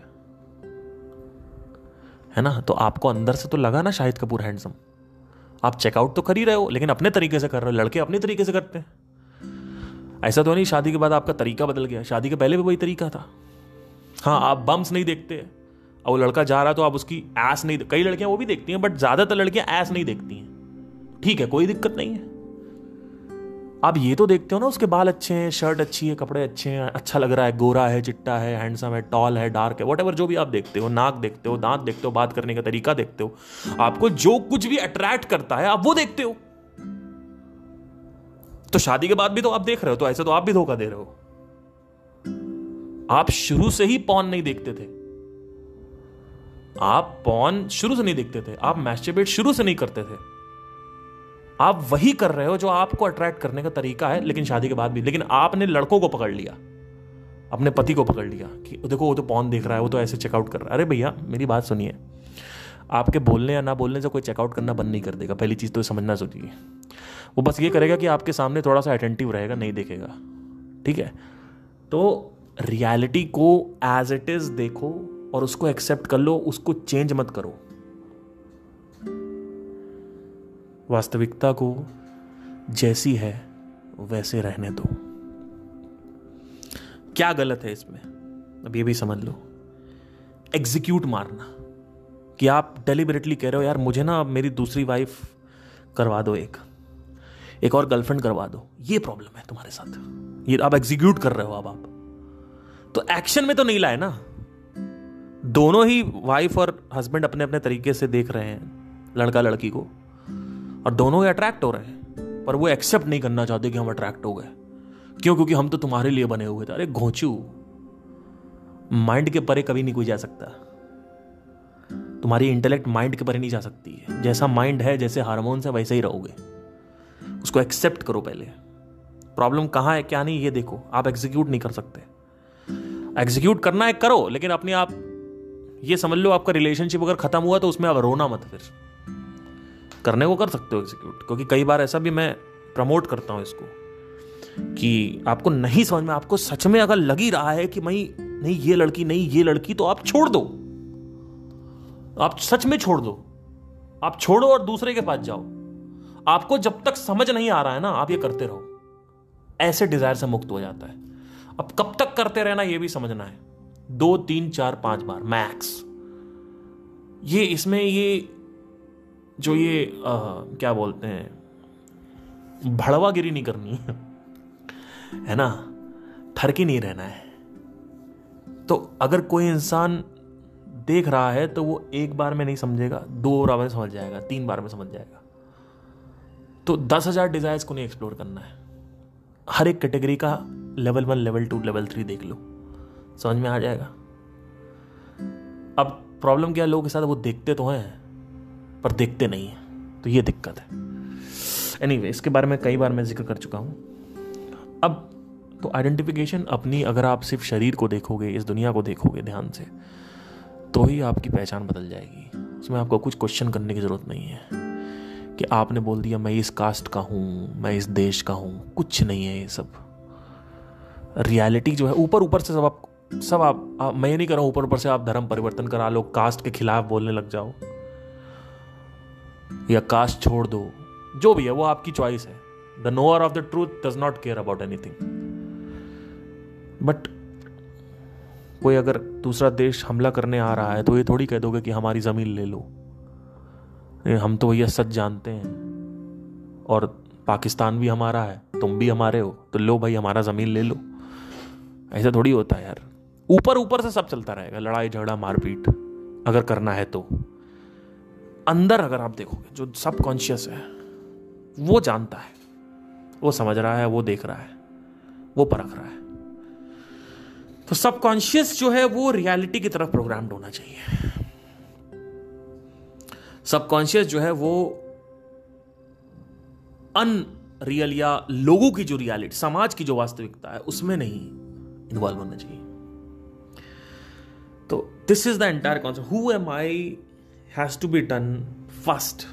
है ना? तो आपको अंदर से तो लगा ना शाहिद कपूर हैंडसम, आप चेकआउट तो कर ही रहे हो, लेकिन अपने तरीके से कर रहे हो। लड़के अपने तरीके से करते हैं। ऐसा तो नहीं शादी के बाद आपका तरीका बदल गया, शादी के पहले भी वही तरीका था। हाँ, आप बम्स नहीं देखते, और वो लड़का जा रहा है तो आप उसकी ऐस नहीं, कई लड़कियां वो भी देखती हैं, बट ज्यादातर लड़कियां ऐस नहीं देखती हैं। ठीक है, कोई दिक्कत नहीं है। आप ये तो देखते हो ना उसके बाल अच्छे हैं, शर्ट अच्छी है, कपड़े अच्छे हैं, अच्छा लग रहा है, गोरा है, चिट्टा है, हैंडसम है, टॉल है, डार्क है, व्हाटएवर जो भी आप देखते हो, नाक देखते हो, दांत देखते हो, बात करने का तरीका देखते हो, आपको जो कुछ भी अट्रैक्ट करता है आप वो देखते हो। तो शादी के बाद भी तो आप देख रहे हो, तो ऐसे तो आप भी धोखा दे रहे हो। आप शुरू से ही पॉर्न नहीं देखते थे, आप पॉर्न शुरू से नहीं देखते थे, आप मैस्टरबेट शुरू से नहीं करते थे। आप वही कर रहे हो जो आपको अट्रैक्ट करने का तरीका है, लेकिन शादी के बाद भी। लेकिन आपने लड़कों को पकड़ लिया, अपने पति को पकड़ लिया कि देखो वो तो पॉर्न देख रहा है, वो तो ऐसे चेकआउट कर रहा है। अरे भैया मेरी बात सुनिए, आपके बोलने या ना बोलने से कोई चेकआउट करना बंद नहीं कर देगा। पहली चीज तो समझना चाहिए। वो बस ये करेगा कि आपके सामने थोड़ा सा अटेंटिव रहेगा, नहीं देखेगा। ठीक है, तो रियलिटी को एज इट इज देखो और उसको एक्सेप्ट कर लो, उसको चेंज मत करो। वास्तविकता को जैसी है वैसे रहने दो। क्या गलत है इसमें, अब ये भी समझ लो। एग्जीक्यूट मारना, कि आप डेलिबरेटली कह रहे हो यार मुझे ना मेरी दूसरी वाइफ करवा दो, एक और गर्लफ्रेंड करवा दो, ये प्रॉब्लम है तुम्हारे साथ, ये आप एग्जीक्यूट कर रहे हो। अब आप तो एक्शन में तो नहीं लाए ना। दोनों ही वाइफ और हस्बैंड अपने अपने तरीके से देख रहे हैं लड़का लड़की को, और दोनों ही अट्रैक्ट हो रहे हैं, पर वो एक्सेप्ट नहीं करना चाहते कि हम अट्रैक्ट हो गए। क्यों? क्योंकि हम तो तुम्हारे लिए बने हुए थे। अरे घोंचू, माइंड के परे कभी नहीं कोई जा सकता। तुम्हारी इंटेलेक्ट माइंड के परे नहीं जा सकती है। जैसा माइंड है, जैसे हार्मोन्स है, वैसे ही रहोगे। उसको एक्सेप्ट करो पहले। प्रॉब्लम कहां है क्या नहीं ये देखो। आप एग्जीक्यूट नहीं कर सकते। एग्जीक्यूट करना है करो, लेकिन अपने आप ये समझ लो आपका रिलेशनशिप अगर खत्म हुआ तो उसमें आप रोना मत। फिर करने को कर सकते हो एग्जीक्यूट, क्योंकि कई बार ऐसा भी मैं प्रमोट करता हूं इसको, कि आपको नहीं समझ में, आपको सच में अगर लग ही रहा है कि नहीं ये लड़की, नहीं ये लड़की, तो आप छोड़ दो। आप सच में छोड़ दो, आप छोड़ो और दूसरे के पास जाओ। आपको जब तक समझ नहीं आ रहा है ना, आप ये करते रहो। ऐसे डिजायर से मुक्त हो जाता है। अब कब तक करते रहना ये भी समझना है। 2 3 4 5 बार मैक्स। ये इसमें ये जो ये क्या बोलते हैं, भड़वागिरी नहीं करनी है ना, ठरकी नहीं रहना है। तो अगर कोई इंसान देख रहा है तो वो 1 बार में नहीं समझेगा, 2 बार में समझ जाएगा, 3 बार में समझ जाएगा। तो 10,000 डिजायर्स को नहीं एक्सप्लोर करना है। हर एक कैटेगरी का लेवल 1, लेवल 2, लेवल 3 देख लो, समझ में आ जाएगा। अब प्रॉब्लम क्या है, लोगों के साथ वो देखते तो हैं पर देखते नहीं है, तो ये दिक्कत है। एनीवे, इसके बारे में कई बार मैं जिक्र कर चुका हूं। अब तो आइडेंटिफिकेशन अपनी, अगर आप सिर्फ शरीर को देखोगे, इस दुनिया को देखोगे ध्यान से, तो ही आपकी पहचान बदल जाएगी। उसमें आपको कुछ क्वेश्चन करने की जरूरत नहीं है कि आपने बोल दिया मैं इस कास्ट का हूं, मैं इस देश का हूं। कुछ नहीं है ये सब। रियलिटी जो है ऊपर ऊपर से सब आप मैं ये नहीं कर रहा हूं ऊपर ऊपर से आप धर्म परिवर्तन करा लो, कास्ट के खिलाफ बोलने लग जाओ या कास्ट छोड़ दो, जो भी है वो आपकी चॉइस है। The knower of the truth does not care about anything. But कोई अगर दूसरा देश हमला करने आ रहा है तो ये थोड़ी कह दोगे कि हमारी जमीन ले लो. हम तो भैया सच जानते हैं, और पाकिस्तान भी हमारा है, तुम भी हमारे हो, तो लो भाई हमारा जमीन ले लो. ऐसा थोड़ी होता है यार. ऊपर ऊपर से सब चलता रहेगा, लड़ाई झगड़ा मारपीट अगर करना है तो. अंदर अगर आप देखोगे, जो सबकॉन्शियस है वो जानता है, वो समझ रहा है, वो देख रहा है, वो परख रहा है. तो सबकॉन्शियस जो है वो रियलिटी की तरफ प्रोग्राम्ड होना चाहिए. सबकॉन्शियस जो है वो अनरियल या लोगों की जो रियलिटी, समाज की जो वास्तविकता है, उसमें नहीं इन्वॉल्व होना चाहिए. तो this is the entire concept. Who am I has to be done first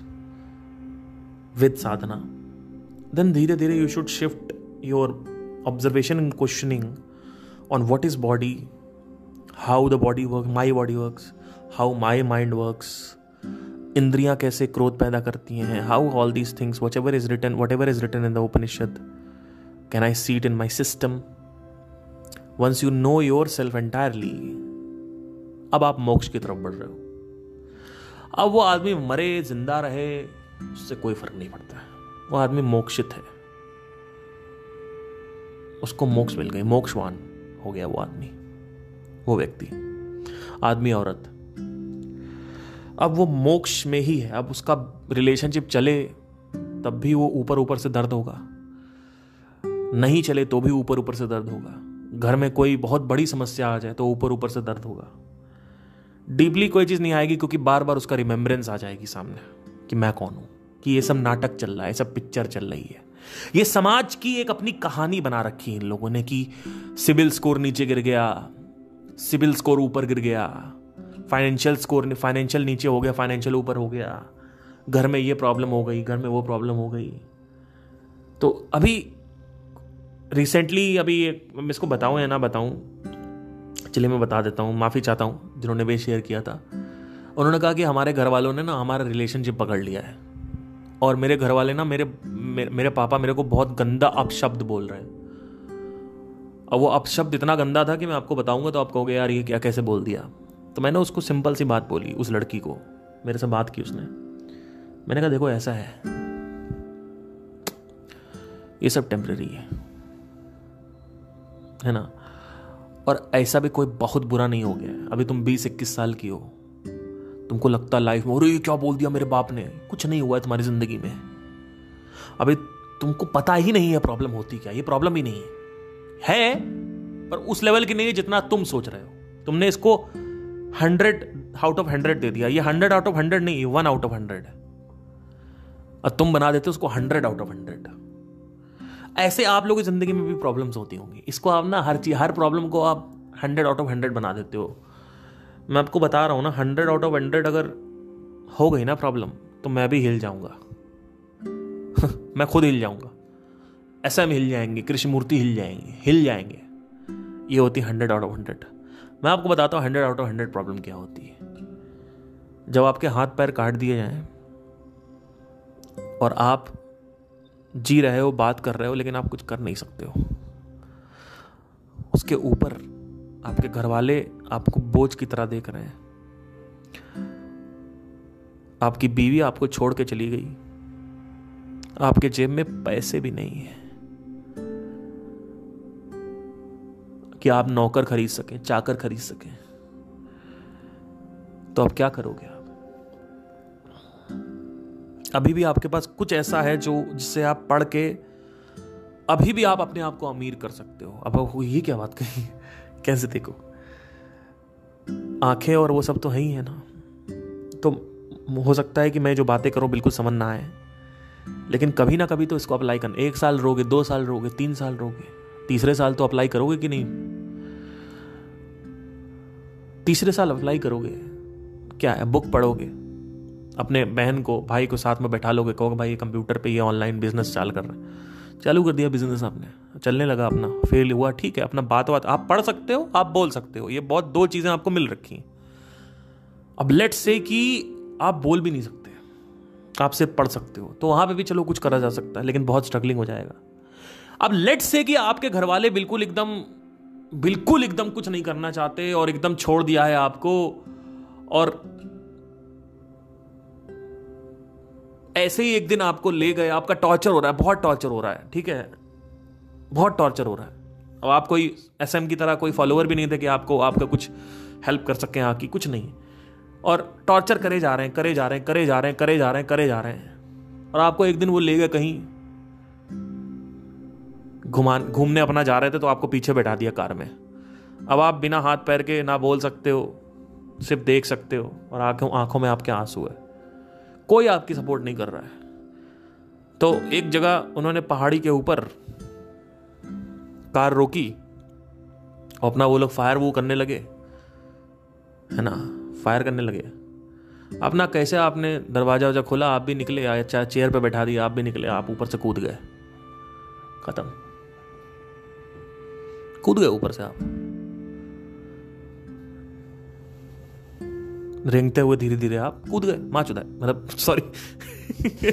with sadhana. Then धीरे धीरे you should shift your observation and questioning on what is body, how the body works, my body works, how my mind works, इंद्रियां कैसे क्रोध पैदा करती हैं, how all these things, whatever is written in the Upanishad, can I see it in my system? Once you know yourself entirely, अब आप मोक्ष की तरफ बढ़ रहे हो. अब वो आदमी मरे जिंदा रहे उससे कोई फर्क नहीं पड़ता है. वो आदमी मोक्षित है, उसको मोक्ष मिल गई, मोक्षवान हो गया वो आदमी, वो व्यक्ति, आदमी औरत. अब वो मोक्ष में ही है. अब उसका रिलेशनशिप चले तब भी वो ऊपर ऊपर से दर्द होगा, नहीं चले तो भी ऊपर ऊपर से दर्द होगा. घर में कोई बहुत बड़ी समस्या आ जाए तो ऊपर ऊपर से दर्द होगा. डीपली कोई चीज नहीं आएगी, क्योंकि बार बार उसका रिमेम्बरेंस आ जाएगी सामने कि मैं कौन हूं, कि ये सब नाटक चल रहा है, सब पिक्चर चल रही है. ये समाज की एक अपनी कहानी बना रखी है इन लोगों ने कि सिविल स्कोर नीचे गिर गया, सिविल स्कोर ऊपर गिर गया, फाइनेंशियल नीचे हो गया, फाइनेंशियल ऊपर हो गया, घर में ये प्रॉब्लम हो गई, घर में वो प्रॉब्लम हो गई. तो अभी रिसेंटली, अभी मैं इसको बताऊं या ना बताऊं, चलिए मैं बता देता हूं, माफी चाहता हूं जिन्होंने भी शेयर किया था. उन्होंने कहा कि हमारे घर वालों ने ना हमारा रिलेशनशिप पकड़ लिया है, और मेरे घर वाले ना मेरे पापा मेरे को बहुत गंदा अपशब्द बोल रहे हैं. अब वो अपशब्द इतना गंदा था कि मैं आपको बताऊंगा तो आप कहोगे यार ये क्या, कैसे बोल दिया. तो मैंने उसको सिंपल सी बात बोली, उस लड़की को, मेरे से बात की उसने. मैंने कहा देखो ऐसा ये सब टेम्परेरी है ना, और ऐसा भी कोई बहुत बुरा नहीं हो गया. अभी तुम 20-21 साल की हो, तुमको लगता है लाइफ में अरे क्या बोल दिया मेरे बाप ने, कुछ नहीं हुआ है तुम्हारी जिंदगी में. अभी तुमको पता ही नहीं है प्रॉब्लम होती क्या, ये प्रॉब्लम ही नहीं है, पर उस लेवल की नहीं है जितना तुम सोच रहे हो. तुमने इसको 100 आउट ऑफ 100 दे दिया. ये 100 आउट ऑफ 100 नहीं, 1 आउट ऑफ 100 है, और तुम बना देते हो उसको 100 आउट ऑफ 100. ऐसे आप लोगों की जिंदगी में भी प्रॉब्लम्स होती होंगी. इसको आप ना हर प्रॉब्लम को आप 100 आउट ऑफ 100 बना देते हो. मैं आपको बता रहा हूं ना, 100 आउट ऑफ 100 अगर हो गई ना प्रॉब्लम, तो मैं भी हिल जाऊंगा. मैं खुद हिल जाऊंगा, SM हिल जाएंगे, कृष्णमूर्ति हिल जाएंगे. ये होती है 100 आउट ऑफ 100. मैं आपको बताता हूँ 100 आउट ऑफ 100 प्रॉब्लम क्या होती है. जब आपके हाथ पैर काट दिए जाएं और आप जी रहे हो, बात कर रहे हो, लेकिन आप कुछ कर नहीं सकते हो. उसके ऊपर आपके घर वाले आपको बोझ की तरह देख रहे हैं. आपकी बीवी आपको छोड़ के चली गई, आपके जेब में पैसे भी नहीं है कि आप नौकर खरीद सकें, चाकर खरीद सकें. तो अब क्या करोगे आप? अभी भी आपके पास कुछ ऐसा है जो जिससे आप पढ़ के अभी भी आप अपने आप को अमीर कर सकते हो. अब ये क्या बात कही, कैसे देखो, आंखें और वो सब तो है ही है ना. तो हो सकता है कि मैं जो बातें करूं बिल्कुल समझ ना आए, लेकिन कभी ना कभी तो इसको अप्लाई करना. 1 साल रोगे, 2 साल रोगे, 3 साल रोगे, तीसरे साल तो अप्लाई करोगे कि नहीं? तीसरे साल अप्लाई करोगे. क्या है, बुक पढ़ोगे, अपने बहन को भाई को साथ में बैठा लोगे, कहोगे भाई ये कंप्यूटर पे ये ऑनलाइन बिजनेस चालू कर दिया बिजनेस, आपने चलने लगा, अपना फेल हुआ, ठीक है, अपना बात आप पढ़ सकते हो, आप बोल सकते हो. ये बहुत 2 चीजें आपको मिल रखी हैं. अब लेट्स से कि आप बोल भी नहीं सकते, आप सिर्फ पढ़ सकते हो, तो वहां पे भी चलो कुछ करा जा सकता है, लेकिन बहुत स्ट्रगलिंग हो जाएगा। अब लेट्स से कि आपके घर वाले बिल्कुल एकदम कुछ नहीं करना चाहते और एकदम छोड़ दिया है आपको, और ऐसे ही एक दिन आपको ले गए, आपका टॉर्चर हो रहा है, बहुत टॉर्चर हो रहा है, ठीक है, बहुत टॉर्चर हो रहा है। अब आप कोई एसएम की तरह कोई फॉलोअर भी नहीं थे कि आपका कुछ हेल्प कर सकें, आपकी कुछ नहीं, और टॉर्चर करे जा रहे हैं, और आपको एक दिन वो ले गए कहीं घूमने अपना जा रहे थे, तो आपको पीछे बैठा दिया कार में। अब आप बिना हाथ पैर के ना बोल सकते हो, सिर्फ देख सकते हो, और आंखों में आपके आंसू है, कोई आपकी सपोर्ट नहीं कर रहा है। तो एक जगह उन्होंने पहाड़ी के ऊपर कार रोकी, अपना वो लोग फायर वो करने लगे, है ना, फायर करने लगे अपना। कैसे आपने दरवाजा खोला, आप भी निकले, या चेयर पे बैठा दिया, आप भी निकले, आप ऊपर से कूद गए, खत्म, कूद गए ऊपर से आप, रेंगते हुए धीरे धीरे आप कूद गए, माँ चुदा, मतलब सॉरी ठीक है,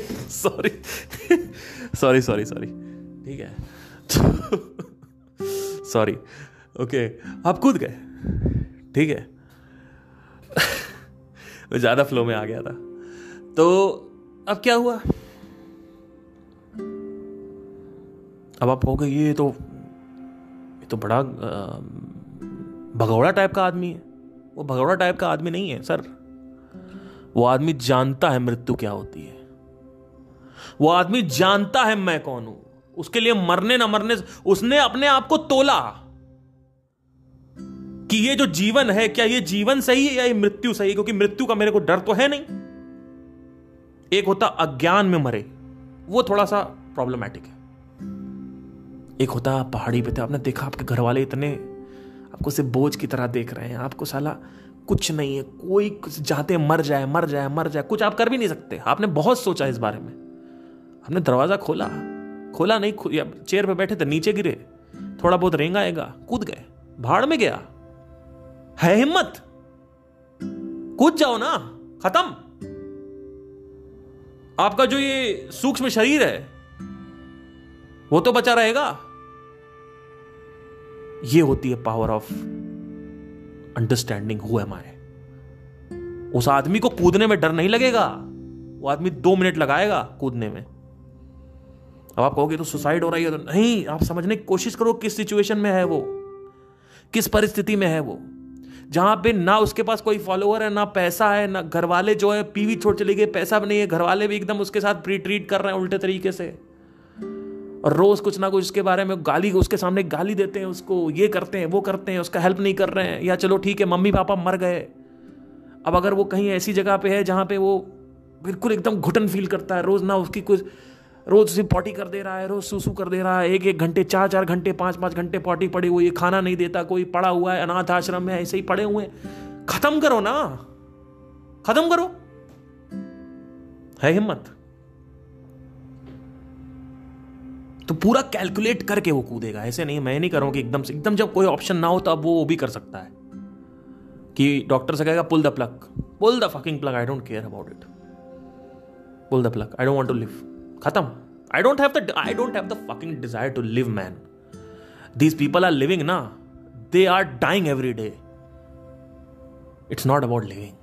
सॉरी, ओके, आप कूद गए, ठीक है मैं ज्यादा फ्लो में आ गया था। तो अब क्या हुआ, अब आप कहोगे ये तो बड़ा भगौड़ा टाइप का आदमी है। वो भगौड़ा टाइप का आदमी नहीं है सर, वो आदमी जानता है मृत्यु क्या होती है, वो आदमी जानता है मैं कौन हूं, उसके लिए मरने ना मरने, उसने अपने आप को तोला कि ये जो जीवन है, क्या ये जीवन सही है या ये मृत्यु सही है, क्योंकि मृत्यु का मेरे को डर तो है नहीं। एक होता अज्ञान में मरे, वो थोड़ा सा प्रॉब्लमैटिक है। एक होता पहाड़ी पे थे, आपने देखा आपके घर वाले इतने आपको सिर्फ बोझ की तरह देख रहे हैं, आपको साला कुछ नहीं है, कोई कुछ चाहते मर जाए, कुछ आप कर भी नहीं सकते। आपने बहुत सोचा इस बारे में, आपने दरवाजा खोला नहीं, चेयर पे बैठे थे, नीचे गिरे, थोड़ा बहुत रेंगा आएगा, कूद गए, भाड़ में गया, है हिम्मत, कूद जाओ ना, खत्म। आपका जो ये सूक्ष्म शरीर है वो तो बचा रहेगा। ये होती है power of understanding who am I. उस आदमी को कूदने में डर नहीं लगेगा, वो आदमी 2 मिनट लगाएगा कूदने में। अब आप कहोगे तो सुसाइड हो रही है, तो नहीं, आप समझने की कोशिश करो किस सिचुएशन में है वो, किस परिस्थिति में है वो, जहां पे ना उसके पास कोई फॉलोअर है, ना पैसा है, ना घर वाले जो है पीवी छोड़ चले गए, पैसा भी नहीं है, घर वाले भी एकदम उसके साथ प्री ट्रीट कर रहे हैं उल्टे तरीके से, और रोज कुछ ना कुछ उसके बारे में गाली, उसके सामने गाली देते हैं उसको, ये करते हैं वो करते हैं, उसका हेल्प नहीं कर रहे हैं। या चलो ठीक है मम्मी पापा मर गए, अब अगर वो कहीं ऐसी जगह पे है जहां पे वो बिल्कुल एकदम घुटन फील करता है, रोज ना उसकी कुछ, रोज उसे पॉटी कर दे रहा है, रोज सूसू कर दे रहा है, 1-1 घंटे 4-4 घंटे 5-5 घंटे पॉटी पड़ी हुई है, खाना नहीं देता, कोई पड़ा हुआ है अनाथ आश्रम में, ऐसे ही पड़े हुए हैं। खत्म करो ना, खत्म करो, है हिम्मत तो पूरा कैलकुलेट करके वो कूदेगा। ऐसे नहीं, मैं नहीं करूं कि एकदम जब कोई ऑप्शन ना हो तो अब वो भी कर सकता है कि डॉक्टर से कहेगा pull the plug, pull the fucking plug, I don't care about it, pull the plug, I don't want to live, खत्म। I don't have the fucking desire to live, man. These people are living na, they are dying every day. It's not about living.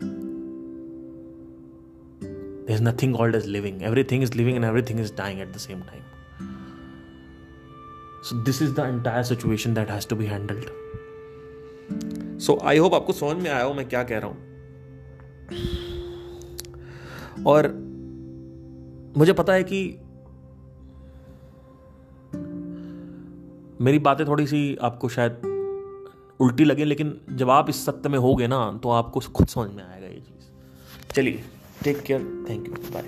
There's nothing called as living. Everything is living and everything is dying at the same time. So this is the entire situation that has to be handled. So I hope आपको समझ में आया हो मैं क्या कह रहा हूं। और मुझे पता है कि मेरी बातें थोड़ी सी आपको शायद उल्टी लगे, लेकिन जब आप इस सत्य में होगे ना तो आपको खुद समझ में आएगा ये चीज़। चलिए, take care, thank you, bye.